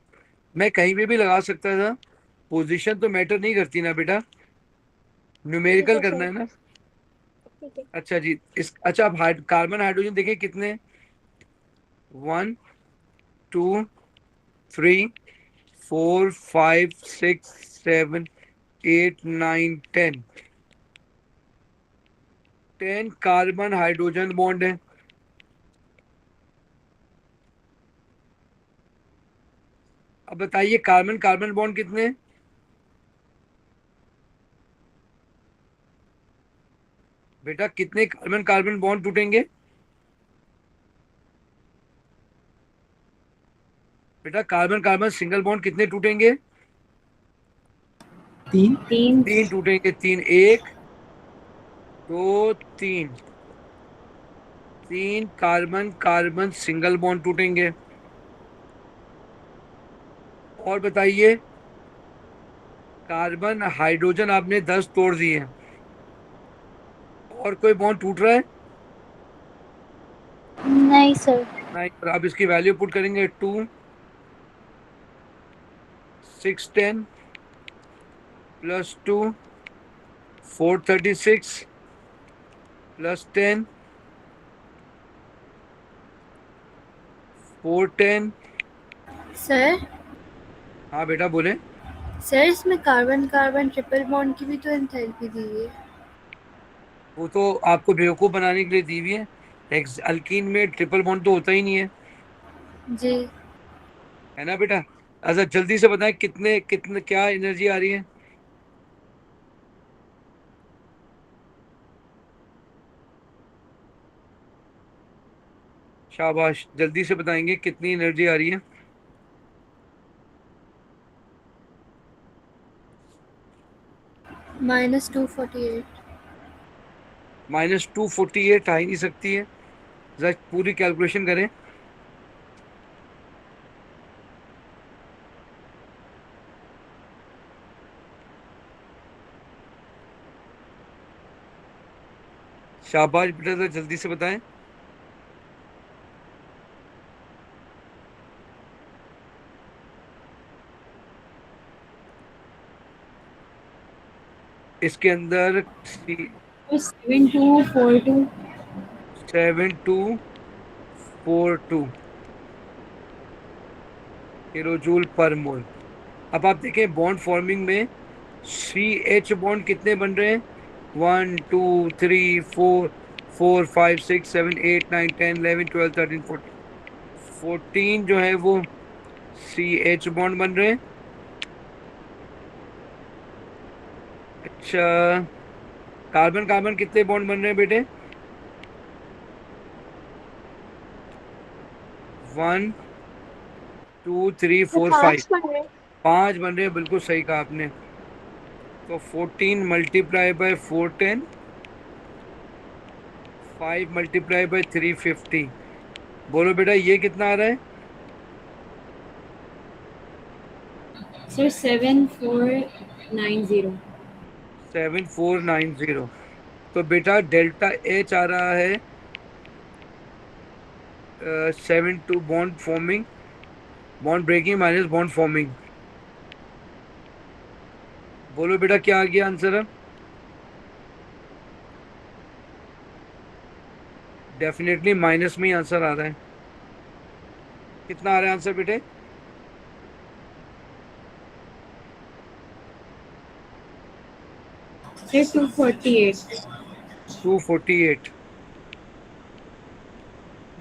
[SPEAKER 2] मैं कहीं पे भी लगा सकता था, पोजीशन तो मैटर नहीं करती ना बेटा,
[SPEAKER 5] ठीक
[SPEAKER 2] न्यूमेरिकल
[SPEAKER 5] है
[SPEAKER 2] करना
[SPEAKER 5] सर।
[SPEAKER 2] है ना।
[SPEAKER 5] ठीक है।
[SPEAKER 2] अच्छा जी, इस अच्छा अब कार्बन हाइड्रोजन देखें कितने? 1 2 3 4 5 6 7 8 9 10। 10 कार्बन हाइड्रोजन बॉन्ड है। अब बताइए कार्बन कार्बन बॉन्ड कितने हैं? बेटा कितने कार्बन कार्बन बॉन्ड टूटेंगे? बेटा कार्बन कार्बन सिंगल बॉन्ड कितने टूटेंगे?
[SPEAKER 3] 3।
[SPEAKER 6] 3।
[SPEAKER 2] 3 टूटेंगे। 3 1 2 3, 3 कार्बन कार्बन सिंगल बॉन्ड टूटेंगे। और बताइए कार्बन हाइड्रोजन आपने 10 तोड़ दिए, और कोई बॉन्ड टूट रहा है?
[SPEAKER 4] नहीं सर।
[SPEAKER 2] नहीं। और आप इसकी वैल्यू पुट करेंगे 2 6 10 प्लस 2 436 प्लस 10 410।
[SPEAKER 6] सर
[SPEAKER 2] हाँ बेटा बोले।
[SPEAKER 6] सर इसमें कार्बन कार्बन ट्रिपल बॉन्ड की भी तो एंथैल्पी दी है।
[SPEAKER 2] वो तो आपको बेवकूफ बनाने के लिए दी हुई है। अल्कीन में ट्रिपल बॉन्ड तो होता ही नहीं है,
[SPEAKER 6] जी
[SPEAKER 2] है ना बेटा? अच्छा जल्दी से बताएं कितने कितने क्या एनर्जी आ रही है? शाबाश, जल्दी से बताएंगे कितनी एनर्जी आ रही है?
[SPEAKER 6] -248।
[SPEAKER 2] -248 आ ही नहीं सकती है। जरा पूरी कैलकुलेशन करें। शाबाश बेटा, जरा जल्दी से बताएं। इसके अंदर
[SPEAKER 6] 7242।
[SPEAKER 2] 7242 किलोजूल पर मोल। अब आप देखें बॉन्ड फॉर्मिंग में सी एच बॉन्ड कितने बन रहे हैं? 1 2 3 4 4 5 6 7 8 9 10 11 12 13 14 14 जो है वो सी एच बॉन्ड बन रहे हैं। अच्छा, कार्बन कार्बन कितने बॉन्ड बन रहे हैं बेटे? 1 2 3
[SPEAKER 5] तो
[SPEAKER 2] 4 5।
[SPEAKER 5] 5 बन रहे हैं।
[SPEAKER 2] 5 बन रहे हैं, बिल्कुल सही कहा आपने। तो 14 मल्टीप्लाई बाय 410, 5 मल्टीप्लाई बाय 350। बोलो बेटा ये कितना आ रहा है?
[SPEAKER 6] सर 7490।
[SPEAKER 2] 7490। तो बेटा डेल्टा एच आ रहा है 72 bond forming, bond breaking minus bond forming. बोलो बेटा क्या आ गया आंसर है? डेफिनेटली माइनस में ही आंसर आ रहा है। कितना आ रहा है आंसर बेटे?
[SPEAKER 6] सर 248।
[SPEAKER 2] 248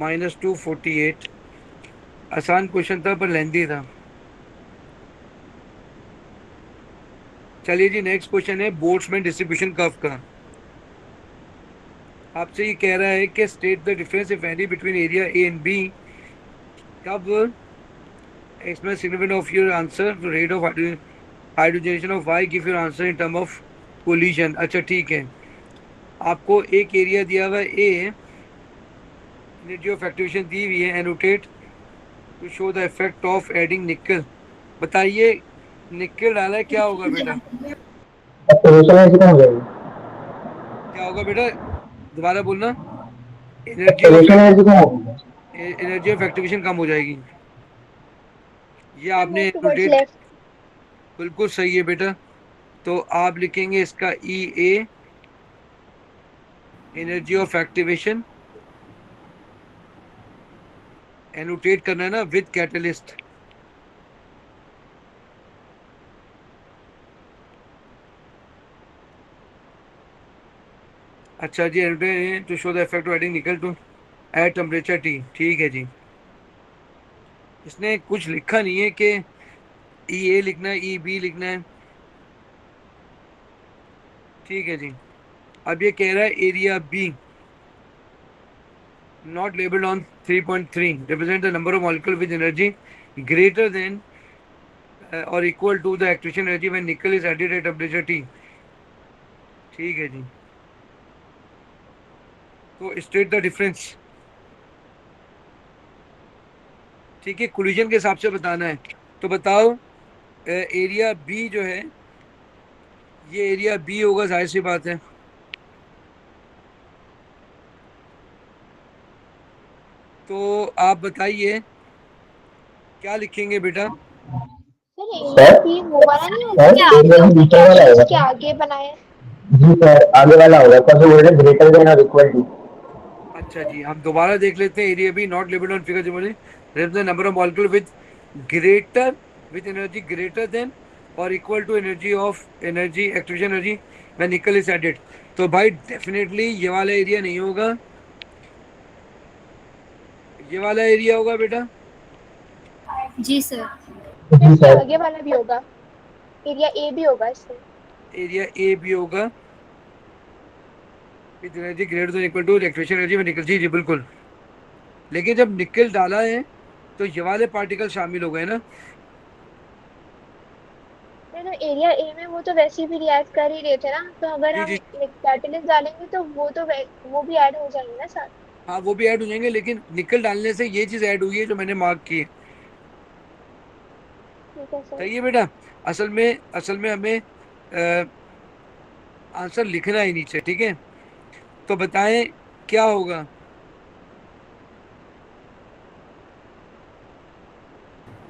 [SPEAKER 2] -248। आसान क्वेश्चन था पर लेंदी था। चलिए जी, नेक्स्ट क्वेश्चन है बोल्ट्जमैन डिस्ट्रीब्यूशन कर्व का। आपसे ये कह रहा है कि state the difference if any between area A and B. कब explain significance of your answer, rate of hydrogenation of Y, give your answer in term of collision. अच्छा ठीक है, आपको एक एरिया दिया हुआ है ए, एनर्जी ऑफ एक्टिवेशन दी हुई है, annotate to show the effect of adding निकल। बताइए निकल डाला है क्या होगा बेटा? क्या होगा बेटा? दोबारा बोलना। एनर्जी ऑफ एक्टिवेशन कम हो जाएगी। ये
[SPEAKER 5] सर
[SPEAKER 2] आपने
[SPEAKER 5] मूव टुवर्ड्स
[SPEAKER 2] एनोटेट,
[SPEAKER 5] लेफ्ट।
[SPEAKER 2] बिल्कुल सही है बेटा। तो आप लिखेंगे इसका E A, energy of activation, annotate करना है ना विद कैटलिस्ट। अच्छा जी, annotate to show the effect of adding nickel to at temperature T. ठीक है जी। इसने कुछ लिखा नहीं है कि ई ए लिखना है, ई बी लिखना है। ठीक है जी। अब ये कह रहा है area B not labeled on 3.3 represent the number of molecules with energy greater than or equal to the activation energy when nickel is added at temperature T। ठीक है जी। तो स्टेट द डिफरेंस। ठीक है, कोलिजन के हिसाब से बताना है। तो बताओ एरिया बी जो है, ये एरिया बी होगा, जाहिर सी बात है। तो आप बताइए क्या लिखेंगे बेटा?
[SPEAKER 5] सर एरिया बी वो वाला नहीं होता क्या आपने
[SPEAKER 9] एरिया
[SPEAKER 5] अपने
[SPEAKER 9] बीटा वाला
[SPEAKER 5] कैटलिस्ट
[SPEAKER 9] होगा
[SPEAKER 5] के
[SPEAKER 9] सर।
[SPEAKER 5] आगे बनाया?
[SPEAKER 9] जी सर, आगे वाला होगा सर, जो बोल रहे ग्रेटर देन और इक्वल टू।
[SPEAKER 2] अच्छा जी, हम दोबारा देख लेते हैं। Area B not limited on figure जो the number of molecule greater with energy greater than और equal to energy activation energy when nickel is added. तो भाई डेफिनेटली ये वाला एरिया नहीं होगा, ये वाला एरिया होगा बेटा।
[SPEAKER 6] जी सर।
[SPEAKER 5] फिर
[SPEAKER 9] जी
[SPEAKER 5] इसके
[SPEAKER 9] सर।
[SPEAKER 5] आगे वाला भी होगा, एरिया ए भी होगा इससे।
[SPEAKER 2] एरिया ए भी होगा with energy greater than equal to activation energy when nickel, जी जी बिल्कुल। लेकिन जब निकल डाला है तो ये वाले पार्टिकल शामिल हो गए ना।
[SPEAKER 5] नहीं तो एरिया ए में वो तो वैसे भी रिएक्ट कर ही रहे थे ना, तो अगर
[SPEAKER 2] जी
[SPEAKER 5] हम
[SPEAKER 2] जी,
[SPEAKER 5] कैटलिस्ट डालेंगे तो वो भी ऐड हो जाएंगे ना साथ।
[SPEAKER 2] हाँ वो भी ऐड हो जाएंगे, लेकिन निकल डालने से ये चीज ऐड हुई है जो मैंने मार्क की है।
[SPEAKER 5] ठीक है सर।
[SPEAKER 2] सही है बेटा। असल में हमें आंसर लिखना ही नीचे, ठीक है। तो बताएं क्या होगा?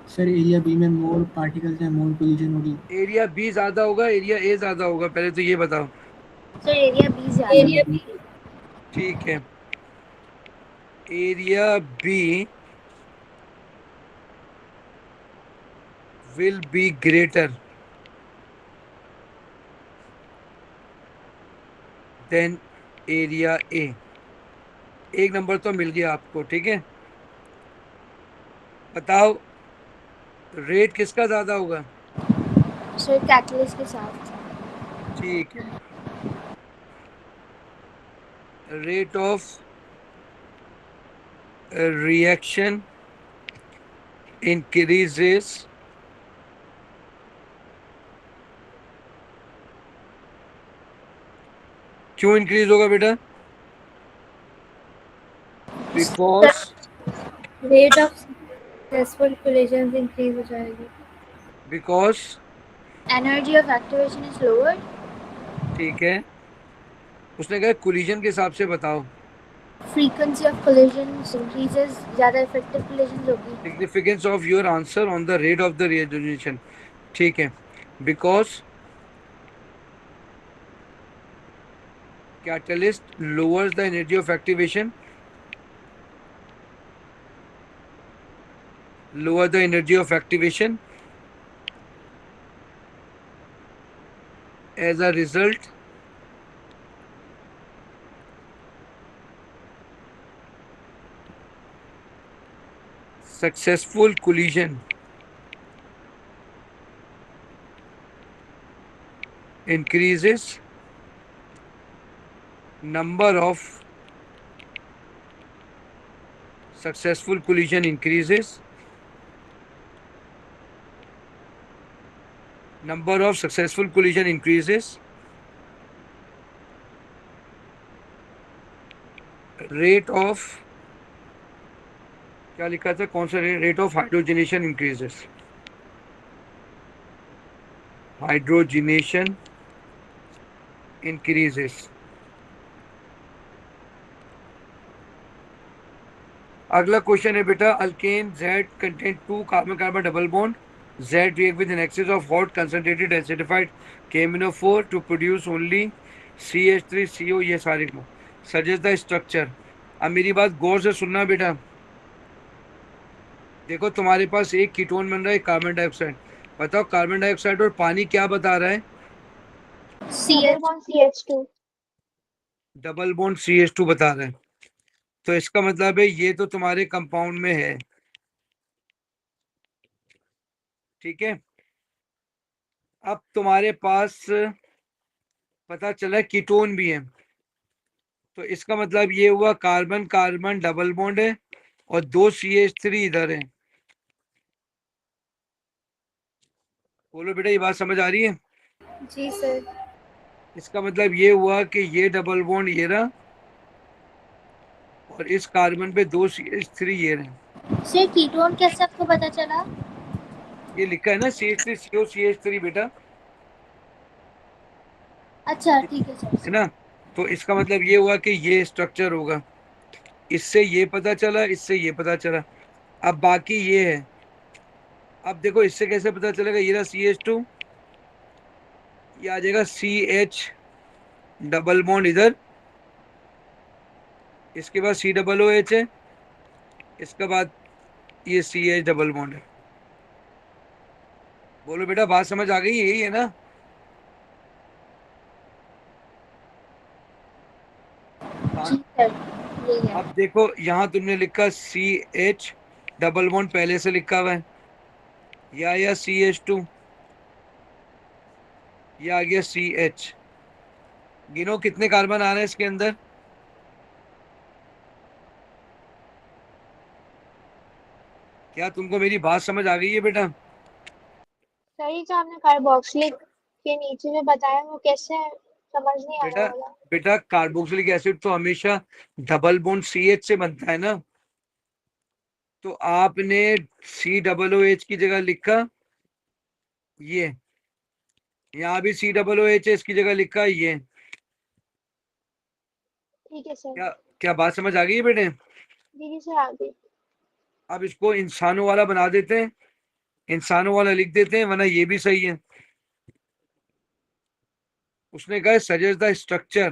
[SPEAKER 3] सर एरिया बी में मोर पार्टिकल्स हैं, मोर कोलिजन होगी।
[SPEAKER 2] एरिया बी ज्यादा होगा, एरिया ए ज्यादा होगा, पहले तो ये बताओ।
[SPEAKER 4] सर एरिया बी ज्यादा
[SPEAKER 6] एरिया
[SPEAKER 4] है।
[SPEAKER 6] बी।
[SPEAKER 2] ठीक है, area B will be greater than area A. एक नंबर तो मिल गया आपको, ठीक है। बताओ रेट किसका ज्यादा होगा?
[SPEAKER 4] सर कैटलिस्ट के साथ।
[SPEAKER 2] ठीक है, रेट ऑफ रिएक्शन इंक्रीजेस क्यों इंक्रीज होगा बेटा? Because
[SPEAKER 6] rate of successful collision increase हो जाएगी।
[SPEAKER 2] Because
[SPEAKER 4] energy of activation is lower.
[SPEAKER 2] ठीक है, उसने कहा कोलिजन के हिसाब से बताओ।
[SPEAKER 4] फ्रीक्वेंसी ऑफ कोलिजन इंक्रीजेस, ज्यादा इफेक्टिव कोलिजन होगी।
[SPEAKER 2] Significance of your answer on the rate of the reaction, ठीक है। Because catalyst lowers the energy of activation, lower the energy of activation. As a result, successful collision increases number of successful collision increases number of successful collision increases rate of क्या लिखा था, कौन सा rate of hydrogenation increases, hydrogenation increases. अगला question है बेटा, alkane Z contain 2 carbon carbon double bond, Z react with an excess of hot concentrated acidified KMnO4 to produce only CH3CO। ये सारे को suggest the structure। अब मेरी बात गौर से सुनना बेटा, देखो तुम्हारे पास एक कीटोन बन रहा है, कार्बन डाइऑक्साइड। बताओ कार्बन डाइऑक्साइड और पानी क्या बता रहा है?
[SPEAKER 5] Double bond CH2।
[SPEAKER 2] Double bond CH2 बता रहा है। तो इसका मतलब है ये तो तुम्हारे कंपाउंड में है, ठीक है। अब तुम्हारे पास पता चला कीटोन भी है, तो इसका मतलब ये हुआ कार्बन कार्बन डबल बॉन्ड है और 2 CH3 इधर है। बोलो बेटा, ये बात समझ आ रही है?
[SPEAKER 6] जी सर।
[SPEAKER 2] इसका मतलब ये हुआ कि ये डबल बॉन्ड ये रहा और इस कार्बन पे 2 CH3 ये रहे।
[SPEAKER 4] सर कीटोन कैसे आपको पता चला?
[SPEAKER 2] ये लिखा है ना CH3CO CH3 बेटा,
[SPEAKER 4] अच्छा ठीक है सर।
[SPEAKER 2] है ना। तो इसका मतलब ये हुआ कि ये स्ट्रक्चर होगा। इससे ये पता चला, इससे ये पता चला। अब बाकी ये है। अब देखो इससे कैसे पता चलेगा, ये रहा CH2, ये आ जाएगा CH डबल बॉन्ड इधर, इसके बाद COOH है, इसके बाद ये CH डबल बॉन्ड है। बोलो बेटा बात समझ आ गई, यही है ना?
[SPEAKER 5] जी सर, यही है।
[SPEAKER 2] अब देखो यहाँ तुमने लिखा CH डबल बॉन्ड पहले से लिखा हुआ है, या CH2, ये आ गया CH। गिनो कितने कार्बन आ रहे हैं इसके अंदर। क्या तुमको मेरी बात समझ आ गई है बेटा?
[SPEAKER 5] सही जो आपने कार्बोक्सिलिक के नीचे में बताया वो कैसे है, समझ नहीं आ
[SPEAKER 2] बेटा
[SPEAKER 5] रहा वाला।
[SPEAKER 2] बेटा कार्बोक्सिलिक एसिड तो हमेशा डबल बॉन्ड CH से बनता है ना, तो आपने COOH की जगह लिखा ये, यहाँ भी COOH है, इसकी जगह लिखा ये।
[SPEAKER 5] ठीक है सर।
[SPEAKER 2] क्या क्या बात समझ आ गई है बेटे?
[SPEAKER 5] जी जी सर, आगे।
[SPEAKER 2] अब इसको इंसानों वाला बना देते हैं, इंसानों वाला लिख देते हैं, वरना ये भी सही है। उसने कहा सजेस्ट द स्ट्रक्चर,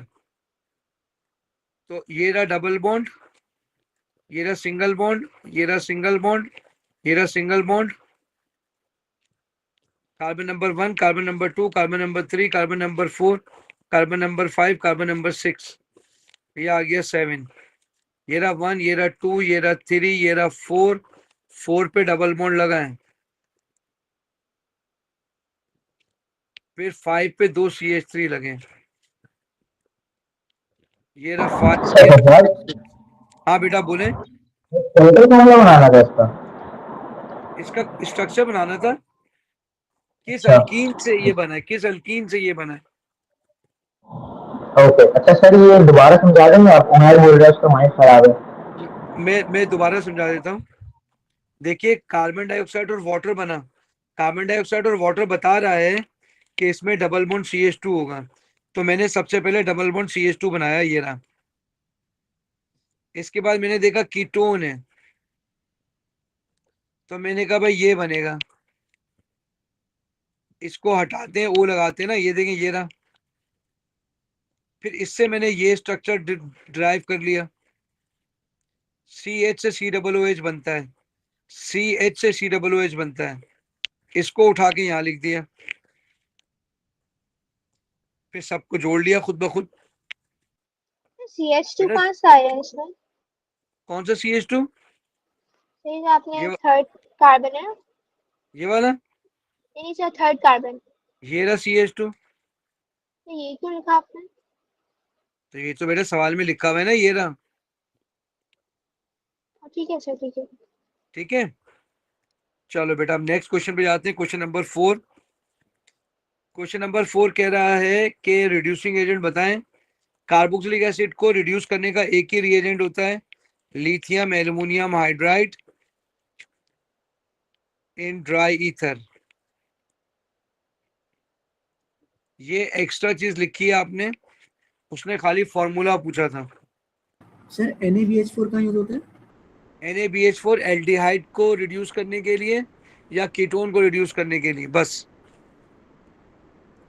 [SPEAKER 2] तो ये रहा डबल बॉन्ड, ये रहा सिंगल बॉन्ड, ये रहा सिंगल बॉन्ड, ये रहा single bond, carbon number 1, carbon number 2, carbon number 3, carbon number 4, carbon number 5, carbon number 6, ये आ गया 7। ये रहा 1, ये रहा 2, ये रहा 3, ये रहा 4, 4 पे डबल बॉन्ड लगा है, फिर 5 पे 2 CH3 लगे, ये रहा 5, ये
[SPEAKER 9] अच्छा
[SPEAKER 2] रहा
[SPEAKER 9] सर,
[SPEAKER 2] 6। हाँ बेटा बोले।
[SPEAKER 9] टोटल फॉर्मूला बनाना था इसका।
[SPEAKER 2] इसका स्ट्रक्चर बनाना था, किस
[SPEAKER 9] अच्छा
[SPEAKER 2] अल्कीन से ये बना है, किस अल्कीन से ये बना है।
[SPEAKER 9] ओके, अच्छा सर ये दोबारा समझा देंगे आप, उमर बोल रहा है उसका माइंड खराब है।
[SPEAKER 2] मैं दोबारा समझा देता हूँ। देखिए कार्बन डाइऑक्साइड और वाटर बना, कार्बन डाइऑक्साइड और वाटर बता रहा है कि इसमें डबल बॉन्ड CH2 होगा, तो मैंने सबसे पहले डबल बॉन्ड CH2 बनाया, ये रहा। इसके बाद मैंने देखा कीटोन है, तो मैंने कहा भाई ये बनेगा, इसको हटाते हैं, O लगाते हैं ना, ये देखें ये रहा। फिर इससे मैंने ये स्ट्रक्चर ड्राइव कर लिया, CH से COOH बनता है, CH से COOH बनता है, इसको उठा के यहाँ लिख दिया, फिर सबको जोड़ लिया खुद ब खुद।
[SPEAKER 5] CH2
[SPEAKER 2] बेटा
[SPEAKER 5] कहाँ से आया है इसमें?
[SPEAKER 2] कौन सा CH2?
[SPEAKER 5] सही जो आपने
[SPEAKER 2] ये
[SPEAKER 5] थर्ड कार्बन है ना?
[SPEAKER 2] ये वाला,
[SPEAKER 5] नहीं सर, थर्ड कार्बन।
[SPEAKER 2] ये रहा CH2।
[SPEAKER 5] तो ये क्यों लिखा आपने?
[SPEAKER 2] तो ये तो बेटा सवाल में लिखा हुआ है ना, ये रहा।
[SPEAKER 5] ठीक है सर, ठीक है।
[SPEAKER 2] ठीक है, चलो बेटा अब नेक्स्ट क्वेश्चन पे जाते हैं, क्वेश्चन नंबर 4। क्वेश्चन नंबर 4 कह रहा है कि रिड्यूसिंग एजेंट बताएं। कार्बोक्सिलिक एसिड को रिड्यूस करने का एक ही रिएजेंट होता है, lithium aluminium hydride in dry ether. ये एक्स्ट्रा चीज लिखी है आपने, उसने खाली फॉर्मूला पूछा था।
[SPEAKER 3] सर NaBH4 कहाँ यूज होता है?
[SPEAKER 2] NaBH4 एल्डिहाइड को रिड्यूस करने के लिए या कीटोन को रिड्यूस करने के लिए बस,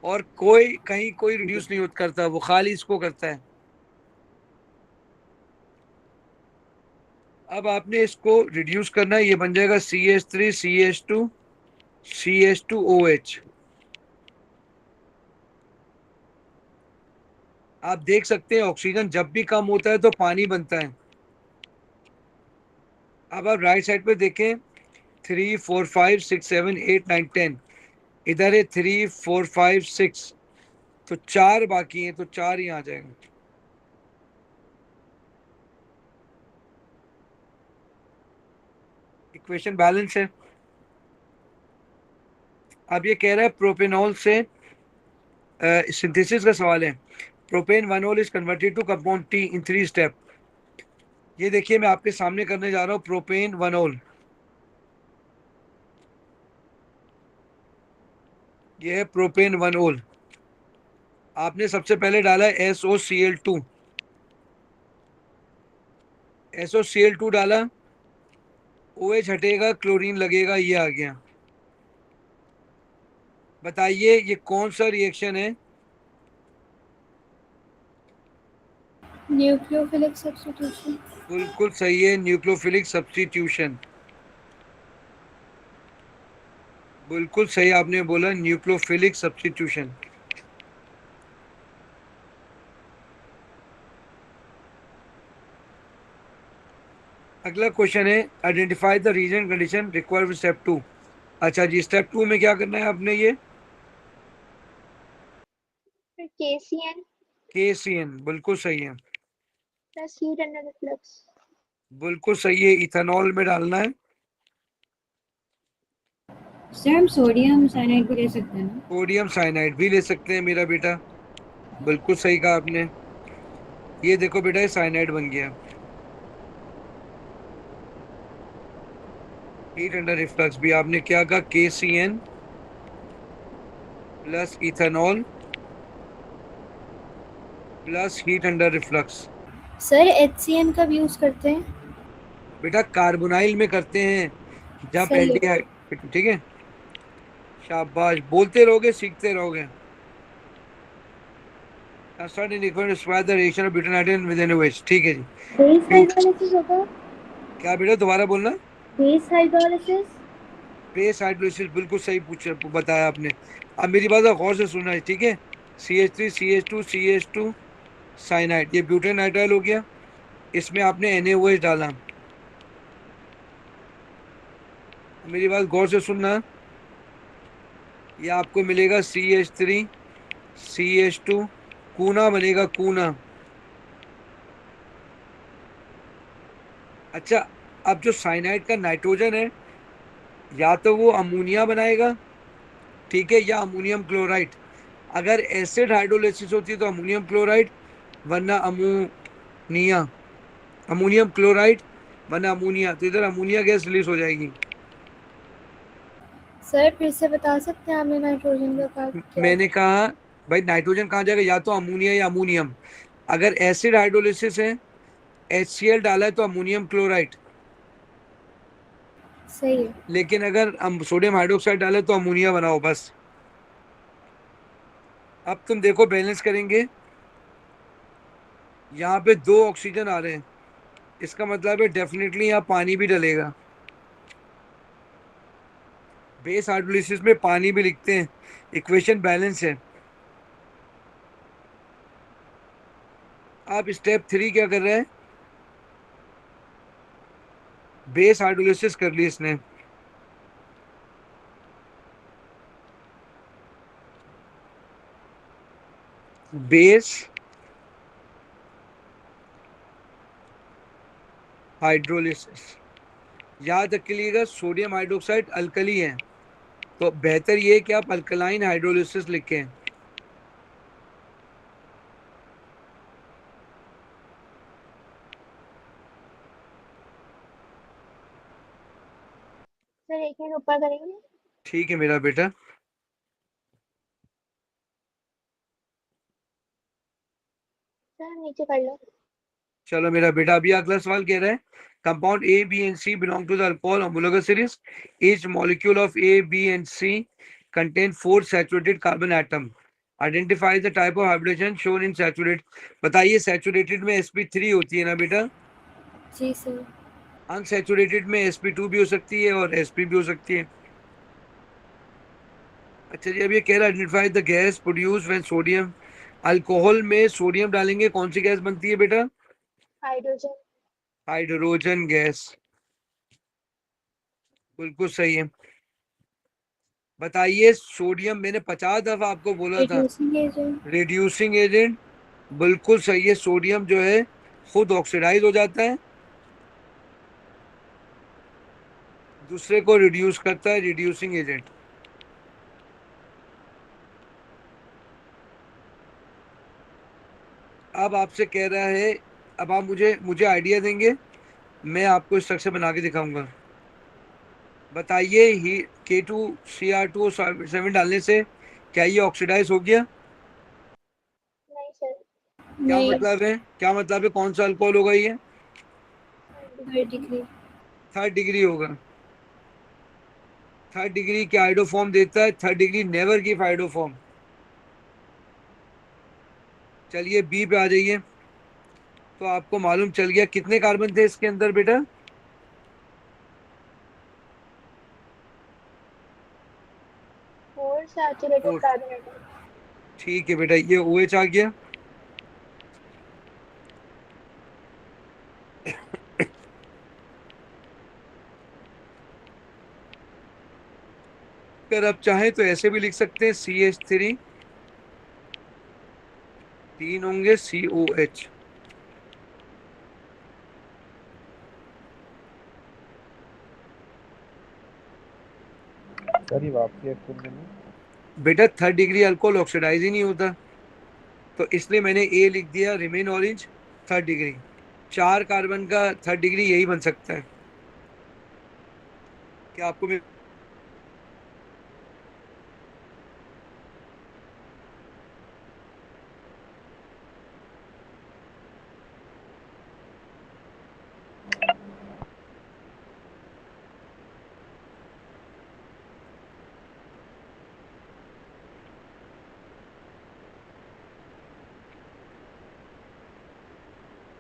[SPEAKER 2] और कोई कहीं कोई रिड्यूस नहीं करता, वो खाली इसको करता है। अब आपने इसको रिड्यूस करना है, ये बन जाएगा CH3 CH2 CH2OH। आप देख सकते हैं ऑक्सीजन जब भी कम होता है तो पानी बनता है। अब आप राइट साइड पे देखें, 3 4 5 6 7 8 9 10, इधर है 3 4 5 6, तो 4 बाकी हैं, तो 4 ही आ जाएगा। इक्वेशन बैलेंस है। अब ये कह रहा है प्रोपेनॉल से सिंथेसिस का सवाल है। Propane 1 is converted to compound T in 3 step. ये देखिए मैं आपके सामने करने जा रहा हूँ प्रोपेन 1। ये है प्रोपेन 1। आपने सबसे पहले डाला है SOCl2, SOCl2 डाला, OH हटेगा, क्लोरीन लगेगा, ये आ गया। बताइए ये कौन सा रिएक्शन है?
[SPEAKER 6] Nucleophilic substitution.
[SPEAKER 2] बिल्कुल सही है, न्यूक्लियोफिलिक सब्स्टिट्यूशन। बिल्कुल सही आपने बोला, न्यूक्लियोफिलिक सब्स्टिट्यूशन। अगला क्वेश्चन है, identify the reagent condition required step 2। अच्छा जी, स्टेप 2 में क्या करना है आपने? ये
[SPEAKER 5] KCN
[SPEAKER 2] KCN, बिल्कुल सही है,
[SPEAKER 5] plus heat under reflux.
[SPEAKER 2] बिल्कुल सही है, इथेनॉल में डालना है।
[SPEAKER 6] सर हम सोडियम साइनाइड भी ले सकते हैं ना?
[SPEAKER 2] सोडियम साइनाइड भी ले सकते हैं मेरा बेटा, बिल्कुल सही कहा आपने। ये देखो बेटा, ये साइनाइड बन गया। हीट अंडर रिफ्लक्स भी आपने क्या कहा? KCN plus ethanol plus heat under reflux.
[SPEAKER 6] Sir HCN कब यूज करते हैं?
[SPEAKER 2] बेटा कार्बोनाइल में करते हैं, जब
[SPEAKER 6] सही है।
[SPEAKER 2] एल्डिहाइड। ठीक है, शाबाश, बोलते रहोगे सीखते रहोगे। Start in equation describe the reaction of butanedione with NaOH। ठीक है जी।
[SPEAKER 4] बेस हाइड्रोलिसिस होता है।
[SPEAKER 2] क्या बेटा, दोबारा बोलना।
[SPEAKER 4] Base hydrolysis.
[SPEAKER 2] बेस हाइड्रोलिसिस, बिल्कुल सही बताया आपने। अब मेरी बात गौर से सुनना है, ठीक है। CH3 CH2 CH2 साइनाइड, ये ब्यूटेनाइट्राइल हो गया, इसमें आपने NaOH डाला। मेरी बात गौर से सुनना, ये आपको मिलेगा CH3 CH2, कूना बनेगा, कूना। अच्छा, अब जो साइनाइड का नाइट्रोजन है, या तो वो अमोनिया बनाएगा, ठीक है, या अमोनियम क्लोराइड। अगर एसिड हाइड्रोलिसिस होती है तो अमोनियम क्लोराइड, वरना अमोनिया, अमोनियम क्लोराइड वरना अमोनिया। तो इधर अमोनिया गैस रिलीज हो जाएगी।
[SPEAKER 6] सर फिर से बता सकते हैं आपने नाइट्रोजन का क्या?
[SPEAKER 2] मैंने कहा भाई नाइट्रोजन कहाँ जाएगा, या तो अमोनिया या अमोनियम। अगर एसिड हाइड्रोलिसिस है, HCl डाला है, तो अमोनियम क्लोराइड।
[SPEAKER 6] सही है।
[SPEAKER 2] लेकिन अगर हम सोडियम हाइड्रोक्साइड डाले तो अमोनिया बनाओ बस। अब तुम देखो, बैलेंस करेंगे, यहाँ पे 2 ऑक्सीजन आ रहे हैं, इसका मतलब है डेफिनेटली यहाँ पानी भी डलेगा। बेस हाइड्रोलिसिस में पानी भी लिखते हैं, इक्वेशन बैलेंस है। अब स्टेप 3 क्या कर रहे हैं? बेस हाइड्रोलिसिस कर ली इसने, बेस हाइड्रोलिसिस। याद रखिएगा, सोडियम हाइड्रोक्साइड अल्कली है, तो बेहतर ये है कि आप अल्कलाइन हाइड्रोलिसिस लिखें।
[SPEAKER 5] सर एक मिनट ऊपर करेंगे।
[SPEAKER 2] ठीक है मेरा बेटा।
[SPEAKER 5] सर नीचे कर लो।
[SPEAKER 2] चलो मेरा बेटा, अभी अगला सवाल कह रहा है, compound A, B and C belong to the alcohol homologous series. Each molecule of A, B and C contain 4 saturated carbon atom. Identify the type of hybridization shown in saturated। बताइए, सैचुरेटेड में sp3 होती है ना बेटा?
[SPEAKER 6] जी sir.
[SPEAKER 2] Unsaturated में sp2 भी हो सकती है और sp भी हो सकती है। अच्छा जी, अब ये कह रहा है identify the gas produce when sodium. Alcohol में सोडियम डालेंगे, कौन सी गैस बनती है बेटा?
[SPEAKER 5] हाइड्रोजन।
[SPEAKER 2] हाइड्रोजन गैस, बिल्कुल सही है। बताइए, सोडियम मैंने 50 दफा आपको बोला था,
[SPEAKER 6] रिड्यूसिंग एजेंट।
[SPEAKER 2] रिड्यूसिंग एजेंट, बिल्कुल सही है। सोडियम जो है खुद ऑक्सीडाइज हो जाता है, दूसरे को रिड्यूस करता है, रिड्यूसिंग एजेंट। अब आपसे कह रहा है, अब आप मुझे मुझे आइडिया देंगे, मैं आपको स्ट्रक्चर बना के दिखाऊंगा। बताइए, ही K2Cr2O7 डालने से क्या ये ऑक्सीडाइज हो गया?
[SPEAKER 5] नहीं सर।
[SPEAKER 2] क्या
[SPEAKER 6] नहीं।
[SPEAKER 2] मतलब है, क्या मतलब है, कौन सा अल्कोहल होगा ये?
[SPEAKER 6] Third degree.
[SPEAKER 2] थर्ड डिग्री होगा। थर्ड डिग्री क्या आइडोफॉर्म देता है? Third degree never give iodoform. चलिए बी पे आ जाइए। तो आपको मालूम चल गया कितने कार्बन थे इसके अंदर बेटा?
[SPEAKER 5] 4 सैचुरेटेड
[SPEAKER 2] 4।
[SPEAKER 5] Carbon atom.
[SPEAKER 2] ठीक है बेटा, ये OH आ गया। अगर आप चाहें तो ऐसे भी लिख सकते हैं CH3, 3 होंगे COH।
[SPEAKER 10] सर ये वापसी एक्सप्लेन करना।
[SPEAKER 2] बेटा थर्ड डिग्री अल्कोहल ऑक्सीडाइज ही नहीं होता, तो इसलिए मैंने ए लिख दिया, remain orange third degree. 4 carbon का थर्ड डिग्री यही बन सकता है। क्या आपको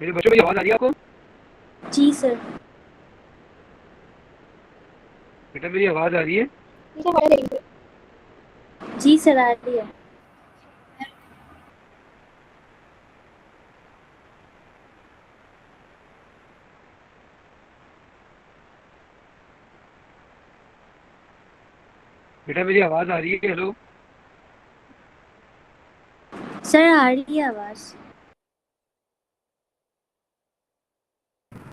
[SPEAKER 2] मेरे बच्चों मेरी आवाज आ रही है आपको?
[SPEAKER 4] जी सर।
[SPEAKER 2] बेटा मेरी आवाज आ रही है?
[SPEAKER 5] ठीक है, हमारे देंगे।
[SPEAKER 4] जी सर आ रही है।
[SPEAKER 2] बेटा मेरी आवाज आ रही है? हेलो।
[SPEAKER 4] सर आ रही है आवाज।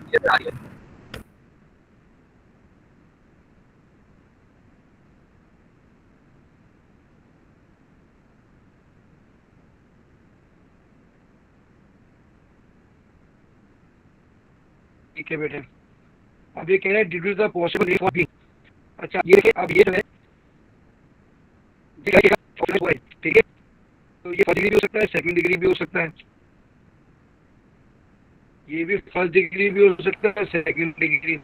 [SPEAKER 8] ये आ रही है।
[SPEAKER 2] ठीक है बेटे, अब ये कह रहा है due to the possible reason भी। अच्छा ये देखिए, अब ये जो है ये क्या फॉर्मूला हुआ है, ठीक है? तो ये फर्स्ट डिग्री भी हो सकता है, सेकंड डिग्री भी हो सकता है, ये भी फर्स्ट डिग्री भी हो सकता है, सेकंड डिग्री।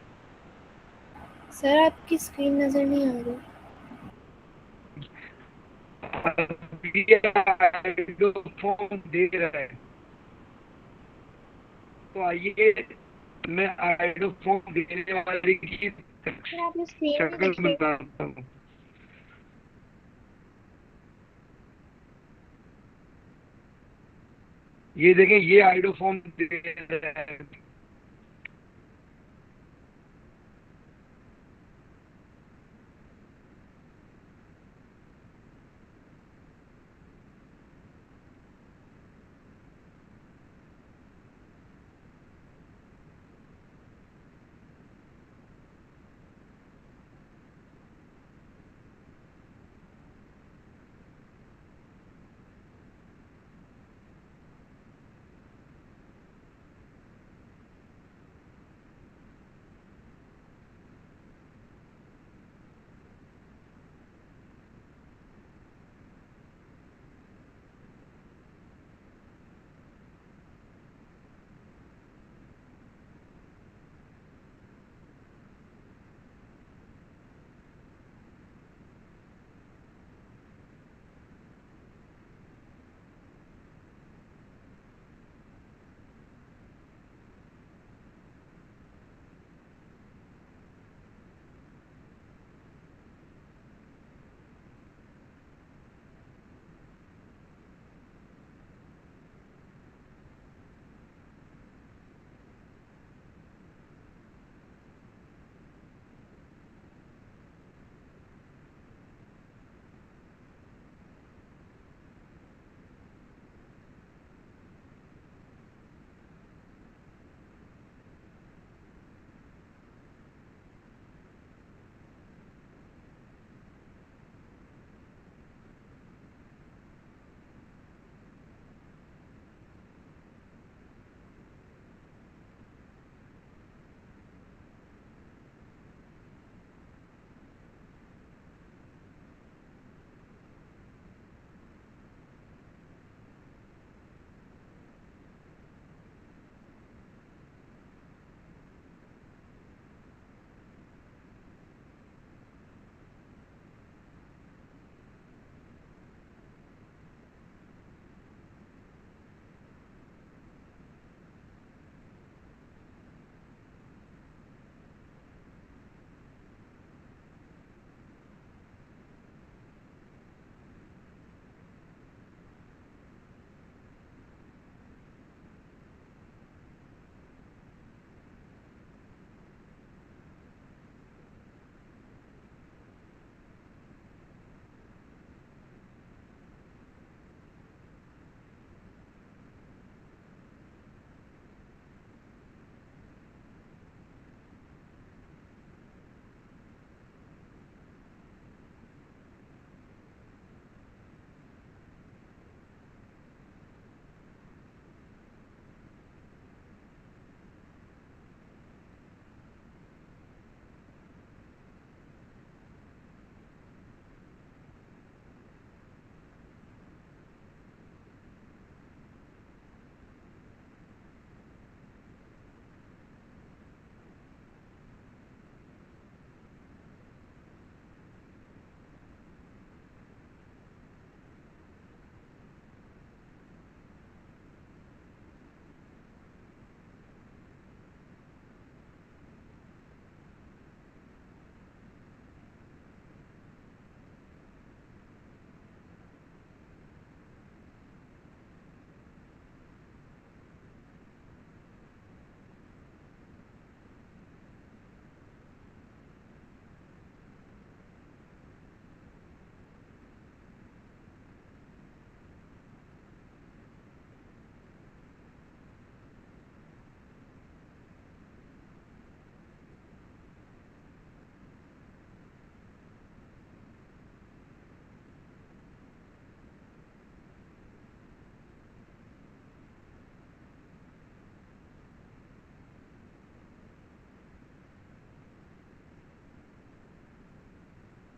[SPEAKER 6] सर आपकी स्क्रीन नजर नहीं आ रही।
[SPEAKER 2] फॉर्म दे रहा है, तो आइए मैं आइडोफॉर्म देने वाले की
[SPEAKER 5] सर आपने स्क्रीन नहीं
[SPEAKER 2] शक्ल
[SPEAKER 5] दिखी।
[SPEAKER 2] बनाता हूँ। ये देखें, ये आइडोफॉर्म दे रहा है।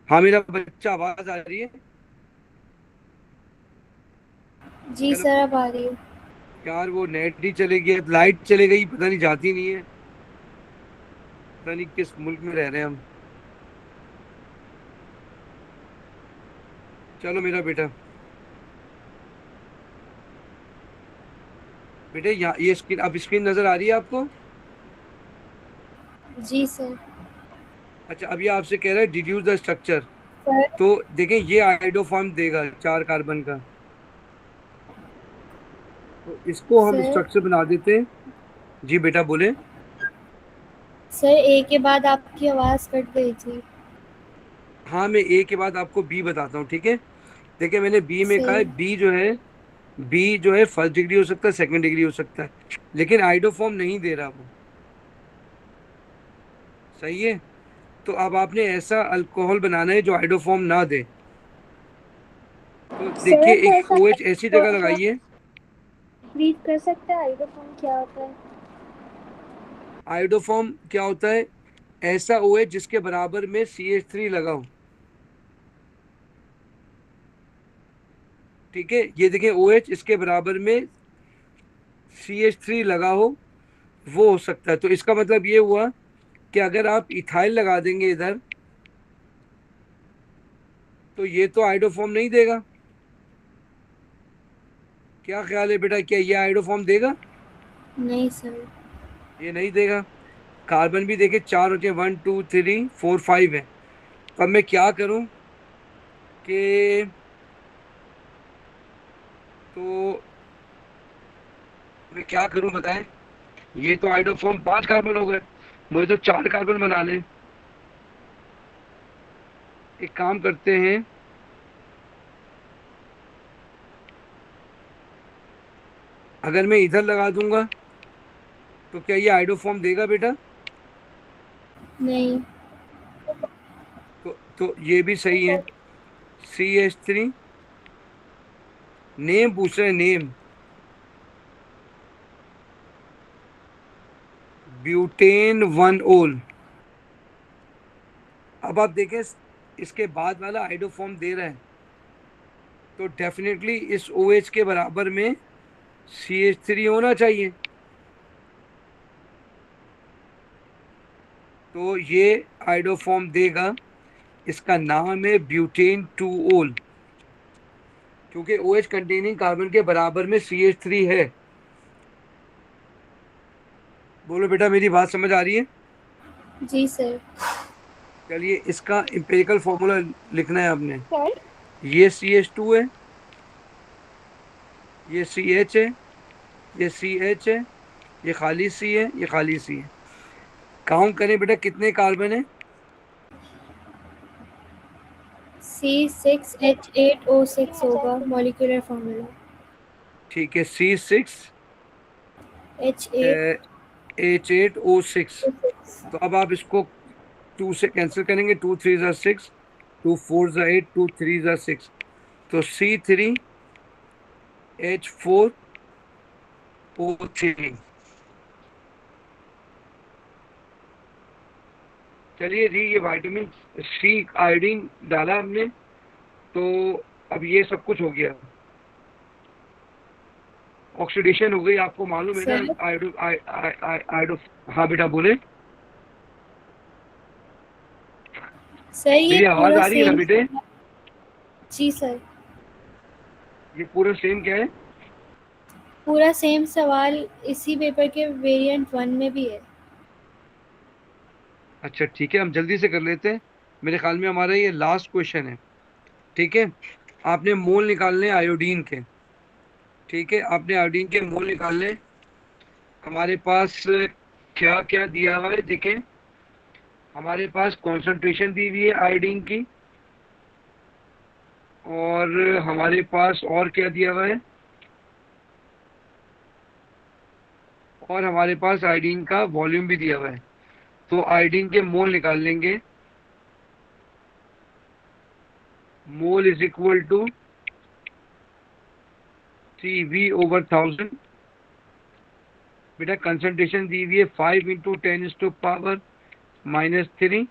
[SPEAKER 2] हाँ मेरा बच्चा, आवाज आ रही है?
[SPEAKER 6] जी
[SPEAKER 2] हेलो
[SPEAKER 6] सर, अब आ रही है।
[SPEAKER 2] यार, वो नेट ही चले गया, लाइट चले गई, पता नहीं जाती नहीं है, पता नहीं किस मुल्क में रह रहे हैं हम। चलो मेरा बेटा, बेटे यहाँ ये स्क्रीन, अब स्क्रीन नजर आ रही है आपको?
[SPEAKER 6] जी सर।
[SPEAKER 2] अच्छा, अभी आपसे कह रहा है डिड्यूस द स्ट्रक्चर।
[SPEAKER 6] सर
[SPEAKER 2] तो देखें ये आइडोफॉर्म देगा 4 कार्बन का, तो इसको हम
[SPEAKER 6] सर
[SPEAKER 2] स्ट्रक्चर बना देते हैं। जी बेटा बोले।
[SPEAKER 6] सर, ए के बाद आपकी आवाज़ कट गई थी।
[SPEAKER 2] हाँ मैं ए के बाद आपको बी बताता हूँ, ठीक है? देखिए मैंने बी में कहा है,
[SPEAKER 6] सर
[SPEAKER 2] बी जो है फर्स्ट डिग्री हो सकता है, सेकंड डिग्री हो सकता है, लेकिन आइडोफॉर्म नहीं दे रहा वो। सही है। तो अब आपने ऐसा अल्कोहल बनाना है जो आइडोफॉर्म ना दे। तो
[SPEAKER 5] सर
[SPEAKER 2] देखिए
[SPEAKER 5] आप
[SPEAKER 2] एक
[SPEAKER 5] ऐसा
[SPEAKER 2] OH ऐसी जगह लगाइए।
[SPEAKER 5] रीड कर सकते हैं आइडोफोन क्या होता है?
[SPEAKER 2] आइडोफॉर्म क्या होता है? ऐसा OH जिसके बराबर में CH3 लगा हो। ठीक है, ये देखिए OH इसके बराबर में CH3 लगा हो, वो हो सकता है। तो इसका मतलब ये हुआ कि अगर आप इथाइल लगा देंगे इधर, तो ये तो आइडोफॉर्म नहीं देगा। क्या ख्याल है बेटा, क्या ये आइडोफॉर्म देगा?
[SPEAKER 6] नहीं सर।
[SPEAKER 2] ये नहीं देगा। कार्बन भी देखे 4 होते हैं, 1 2 3 4 5 है। तो अब मैं क्या करूं कि, तो मैं क्या करूं बताएं? ये तो आइडोफॉर्म 5 कार्बन हो गए, मुझे तो 4 कार्बन बना लें। एक काम करते हैं, अगर मैं इधर लगा दूंगा तो क्या ये आइडोफॉर्म देगा बेटा?
[SPEAKER 6] नहीं।
[SPEAKER 2] तो ये भी सही है। CH3, नेम पूछ रहे हैं, नेम। ब्यूटेन 1 ओल। अब आप देखें इसके बाद वाला आइडोफॉर्म दे रहा है, तो डेफिनेटली इस OH के बराबर में CH3 होना चाहिए। तो ये आइडोफॉर्म देगा, इसका नाम है ब्यूटेन 2 ओल, क्योंकि OH कंटेनिंग कार्बन के बराबर में CH3 है। बोलो बेटा, मेरी बात समझ आ रही है?
[SPEAKER 6] जी सर।
[SPEAKER 2] चलिए इसका इंपेरिकल फॉर्मूला लिखना है आपने।
[SPEAKER 5] सर
[SPEAKER 2] ये CH2 है, ये CH है, ये CH है, ये खाली C है, ये खाली C है। काउंट करें बेटा कितने कार्बन है?
[SPEAKER 6] C6H8O6 होगा मॉलिक्यूलर फार्मूला।
[SPEAKER 2] ठीक है,
[SPEAKER 6] H8O6।
[SPEAKER 2] C6H8O6। तो अब आप इसको 2 से कैंसिल करेंगे, 2 3 ज़ा 6, 2 4 ज़ा 8, 2 3 ज़ा 6, तो C3H4O3। चलिए जी, ये विटामिन C आयोडीन डाला हमने, तो अब ये सब कुछ हो गया। ऑक्सीडेशन हो गई, आपको मालूम है ना?
[SPEAKER 6] Sir
[SPEAKER 2] iodo. हाँ बेटा बोले।
[SPEAKER 6] सर ये
[SPEAKER 2] मेरी आवाज
[SPEAKER 6] पूरा
[SPEAKER 2] आ रही है ना
[SPEAKER 6] सेम।
[SPEAKER 2] बेटे?
[SPEAKER 6] जी सर।
[SPEAKER 2] ये पूरा सेम क्या है?
[SPEAKER 6] पूरा सेम सवाल इसी पेपर के वेरिएंट 1 में भी है।
[SPEAKER 2] अच्छा ठीक है, हम जल्दी से कर लेते हैं, मेरे ख्याल में हमारा ये लास्ट क्वेश्चन है। ठीक है, आपने मोल निकालने आयोडीन के। ठीक है, आपने आयोडीन के मोल निकालने। हमारे पास क्या क्या दिया हुआ है देखें। हमारे पास कॉन्सेंट्रेशन दी हुई है आयोडीन की, और हमारे पास और क्या दिया हुआ है, और हमारे पास आयोडीन का वॉल्यूम भी दिया हुआ है। तो आयोडीन के मोल निकाल लेंगे। Mole is equal to CV/1000। बेटा कंसंट्रेशन दी हुई है 5 × 10⁻³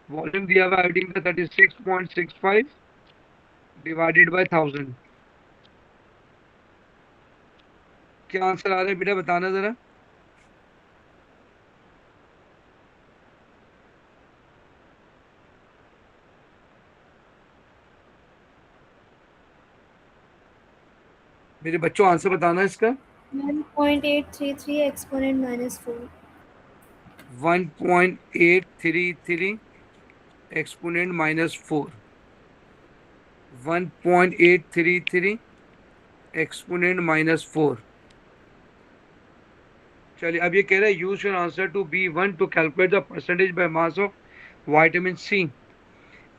[SPEAKER 2] वॉल्यूम दिया हुआ आयोडीन का 36.65 डिवाइडेड बाय 1000। क्या आंसर आ रहा है बेटा, बताना जरा। मेरे बच्चों आंसर बताना इसका।
[SPEAKER 6] 1.833 exponent minus 4.
[SPEAKER 2] 1.833 exponent minus 4। 1.833 exponent minus 4। चलिए, अब ये कह रहा है use your answer to B one two calculate the percentage by mass of vitamin C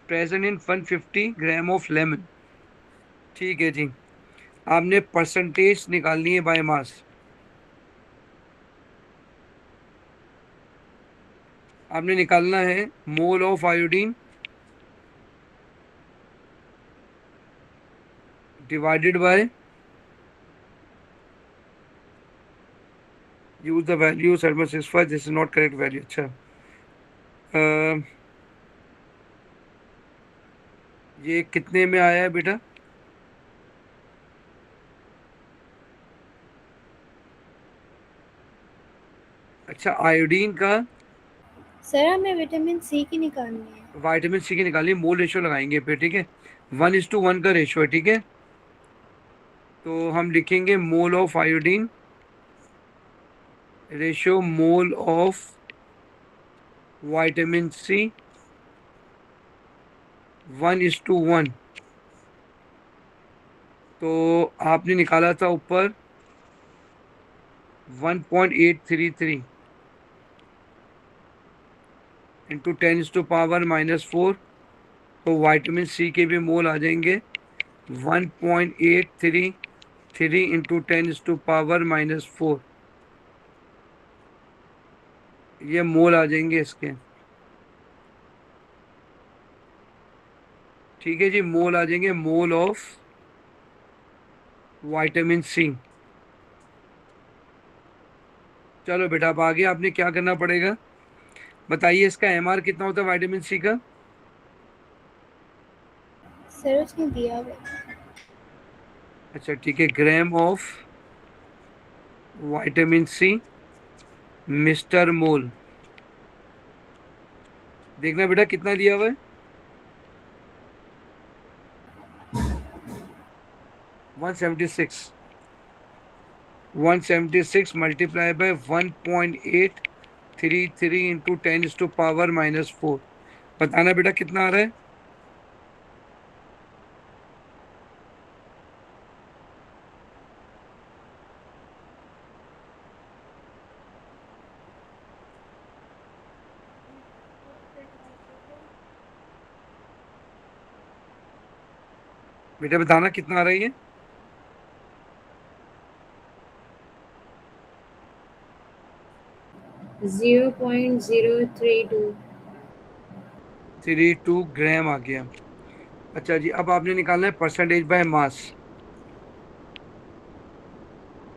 [SPEAKER 2] present in 150 gram of lemon. ठीक है जी, आपने परसेंटेज निकालनी है बाय मास। आपने निकालना है मोल of iodine divided by, use the value 7.65, this is not correct value. अच्छा, ये कितने में आया है बेटा? अच्छा, आयोडीन का,
[SPEAKER 6] सर हमें विटामिन सी की निकालनी है।
[SPEAKER 2] विटामिन सी की निकालिए, मोल रेशियो लगाएंगे पे, ठीक है। 1:1 का रेशियो है, ठीक है। तो हम लिखेंगे mole of iodine ratio mole of vitamin C 1:1। तो आपने निकाला था ऊपर 1.833 इंटू 10⁻⁻⁴। तो विटामिन सी के भी मोल आ जाएंगे 1.833 इंटू 10⁻⁻⁴। ये मोल आ जाएंगे इसके, ठीक है जी। मोल आ जाएंगे मोल ऑफ विटामिन सी। चलो बेटा, अब आगे आपने क्या करना पड़ेगा बताइए। इसका एमआर कितना होता है विटामिन सी का?
[SPEAKER 6] सर उसने दिया हुआ है।
[SPEAKER 2] अच्छा ठीक है, gram of vitamin C mister mole. देखना बेटा कितना दिया हुआ है। 176। 176 मल्टीप्लाई बाय 1.833 इंटू 10⁻⁻⁴। बताना बेटा कितना आ रहा है। बेटा बताना कितना आ रहा है ये।
[SPEAKER 6] 0.032.
[SPEAKER 2] 32 ग्राम आ गया। अच्छा जी, अब आपने निकालना है परसेंटेज बाय मास।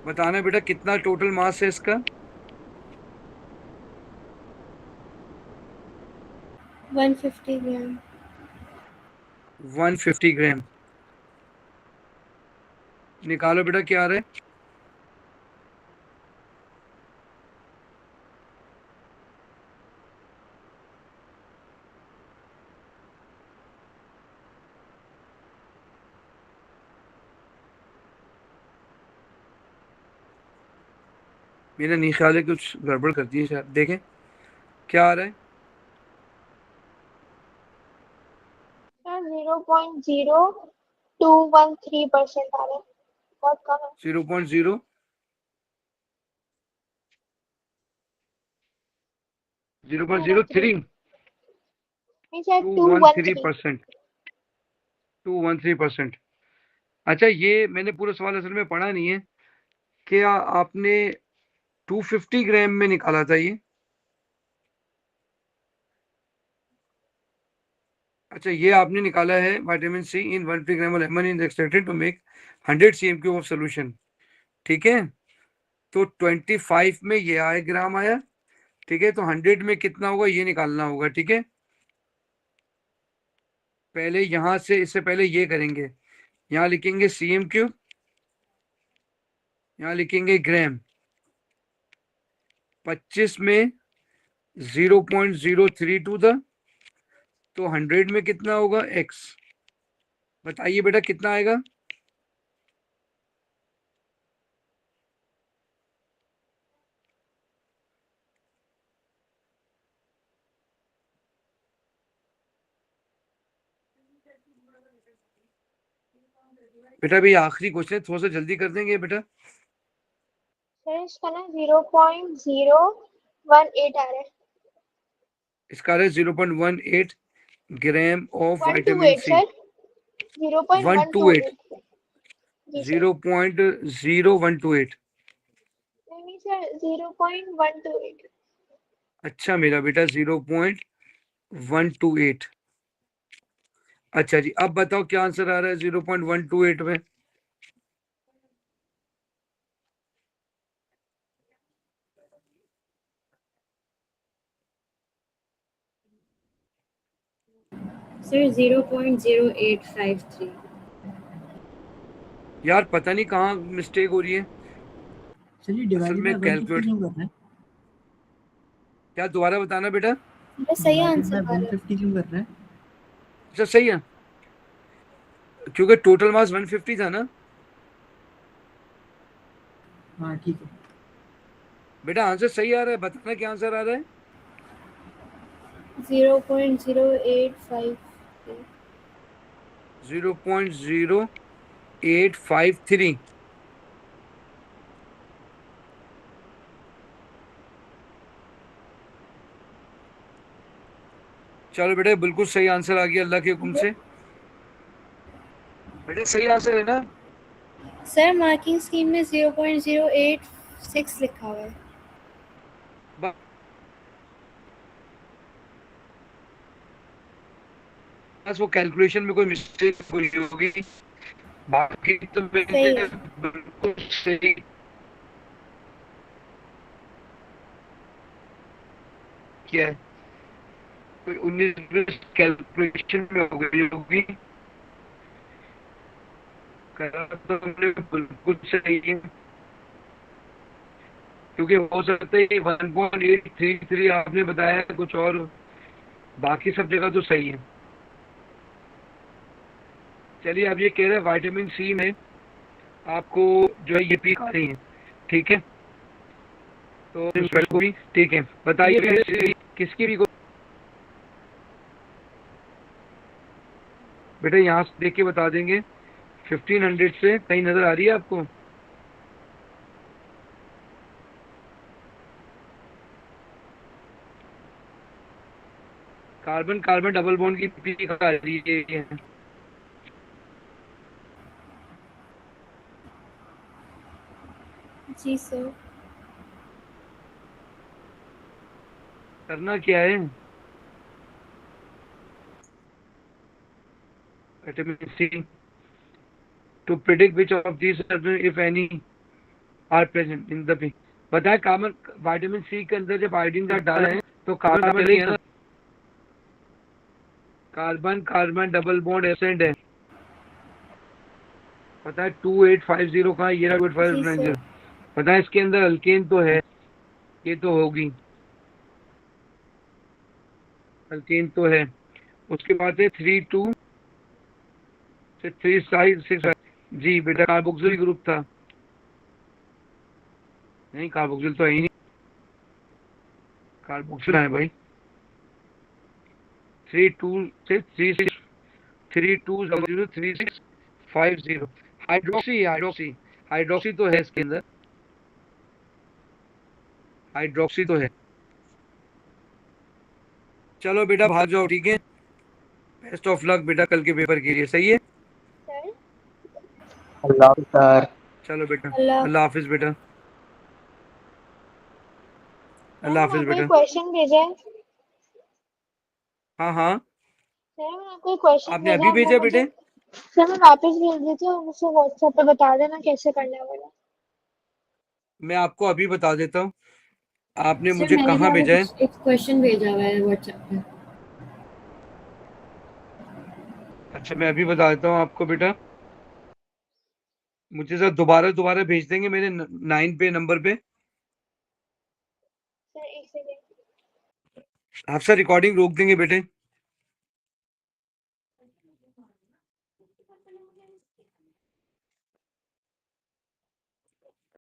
[SPEAKER 2] बताना बेटा कितना टोटल मास है इसका।
[SPEAKER 6] 150 ग्राम.
[SPEAKER 2] 150 ग्राम। निकालो बेटा क्या आ रहा है। मेरा नहीं ख्याल है कुछ गड़बड़ कर दी है शायद, देखें क्या आ रहा है।
[SPEAKER 5] सर 0.0213% आ रहा है, बहुत कम है।
[SPEAKER 2] 0.0 0.03
[SPEAKER 5] नहीं सर 213।
[SPEAKER 2] 213%। 213%। अच्छा, ये मैंने पूरा सवाल असल में पढ़ा नहीं है। क्या आपने 250 ग्राम में निकाला था ये? अच्छा, ये आपने निकाला है vitamin C in 150 gram of lemon is extracted to make 100 cm³ of solution. ठीक है, तो 25 में ये आया ग्राम आया, ठीक है। तो 100 में कितना होगा ये निकालना होगा, ठीक है। पहले यहाँ से, इससे पहले ये करेंगे, यहाँ लिखेंगे cm³, यहाँ लिखेंगे ग्राम, 25 में 0.032 था, तो 100 में कितना होगा x, बताइए बेटा कितना आएगा? बेटा भी आखिरी क्वेश्चन है, थोड़ा सा जल्दी कर देंगे बेटा।
[SPEAKER 5] सर इसका ना 0.018 आ रहा है।
[SPEAKER 2] इसका है 0.18 gram of
[SPEAKER 5] 128
[SPEAKER 2] vitamin C.
[SPEAKER 5] Sir 0.128 जी सर।
[SPEAKER 2] 0.0128।
[SPEAKER 5] नहीं सर 0.128।
[SPEAKER 2] अच्छा मेरा बेटा 0.128। अच्छा जी, अब बताओ क्या आंसर आ रहा है 0.128 में?
[SPEAKER 6] सर 0.0853।
[SPEAKER 2] यार पता नहीं कहाँ मिस्टेक हो रही है।
[SPEAKER 3] चलिए
[SPEAKER 2] असल
[SPEAKER 3] डिवाइडेड
[SPEAKER 2] में
[SPEAKER 3] बाय 150 क्यों कर रहे हैं?
[SPEAKER 2] क्या दोबारा बताना बेटा?
[SPEAKER 4] सही
[SPEAKER 3] डिवाइडेड
[SPEAKER 4] आंसर
[SPEAKER 3] बाय 150 क्यों कर रहे हैं?
[SPEAKER 2] अच्छा सही है, क्योंकि टोटल मास 150 था ना
[SPEAKER 3] हाँ ठीक है।
[SPEAKER 2] बेटा। आंसर सही आ रहा है, बताना क्या आंसर आ रहा है?
[SPEAKER 6] 0.0853।
[SPEAKER 2] 0.0853। चलो बेटा बिल्कुल सही आंसर आ गया अल्लाह के हुक्म से। बेटा सही आंसर है ना?
[SPEAKER 6] सर मार्किंग स्कीम में 0.086 लिखा हुआ है।
[SPEAKER 2] बस वो कैलकुलेशन में कोई मिस्टेक हुई होगी, बाकी तो
[SPEAKER 6] सही है।
[SPEAKER 2] बिल्कुल सही। क्या है, कोई 19-20 कैलकुलेशन में हो गई होगी। करा तो हमने बिल्कुल सही है, क्योंकि हो सकता है 1.833 आपने बताया कुछ और, बाकी सब जगह तो सही है। चलिए अब ये कह रहे हैं विटामिन सी में आपको जो है ये पी खा रही है, ठीक है? तो भी ठीक है, बताइए किसकी भी बेटा यहाँ से देख के बता देंगे। 1500 से कहीं नजर आ रही है आपको? कार्बन कार्बन डबल बॉन्ड की पी खा रही है।
[SPEAKER 6] जी सर।
[SPEAKER 2] करना क्या है? Vitamin C to predict which of these if any are present in the P. बताए कार्बन विटामिन सी के अंदर जब आयोडीन का डाला है तो कार्बन है, carbon carbon double bond absent है। पता है 2850 का, ये 2850। पता है इसके अंदर अल्केन तो है, ये तो होगी, अल्केन तो है। उसके बाद है 32 से 356। जी बेटा कार्बोक्सिल ग्रुप था। नहीं कार्बोक्सिल तो है ही नहीं, कार्बोक्सिल है भाई। 32 से 3650। हाइड्रोक्सी हाइड्रोक्सी हाइड्रोक्सी तो है इसके अंदर, हाइड्रोक्सी तो है। चलो बेटा भाग जाओ, ठीक है? बेस्ट ऑफ लक बेटा कल के पेपर के लिए, सही है?
[SPEAKER 5] सर
[SPEAKER 9] अल्लाह सर।
[SPEAKER 2] चलो बेटा
[SPEAKER 6] अल्लाह।
[SPEAKER 2] अल्लाह हाफिज बेटा, अल्लाह हाफिज
[SPEAKER 5] आपको
[SPEAKER 2] बेटा।
[SPEAKER 5] एक क्वेश्चन भेजा है।
[SPEAKER 2] हाँ हाँ
[SPEAKER 5] सर मैंने आपको एक क्वेश्चन
[SPEAKER 2] आपने
[SPEAKER 5] भेजा
[SPEAKER 2] अभी
[SPEAKER 5] है, वो
[SPEAKER 2] भेजा
[SPEAKER 5] मुझे
[SPEAKER 2] बेटे?
[SPEAKER 5] सर मैं वापस भेज देती हूँ, मुझे व्हाट्सएप पे बता देना कैसे करना है वाला।
[SPEAKER 2] मैं आपको अभी बता देता हूँ। आपने
[SPEAKER 6] सर
[SPEAKER 2] मुझे
[SPEAKER 6] मैंने भी
[SPEAKER 2] कहाँ भेजा है?
[SPEAKER 6] आपको एक क्वेश्चन भेजा हुआ है व्हाट्सएप पे।
[SPEAKER 2] अच्छा मैं अभी बता देता हूँ आपको बेटा, मुझे सर दोबारा दोबारा भेज देंगे मेरे 9 पे नंबर पे।
[SPEAKER 5] सर एक सेकेंड।
[SPEAKER 2] आप सर रिकॉर्डिंग रोक देंगे बेटे।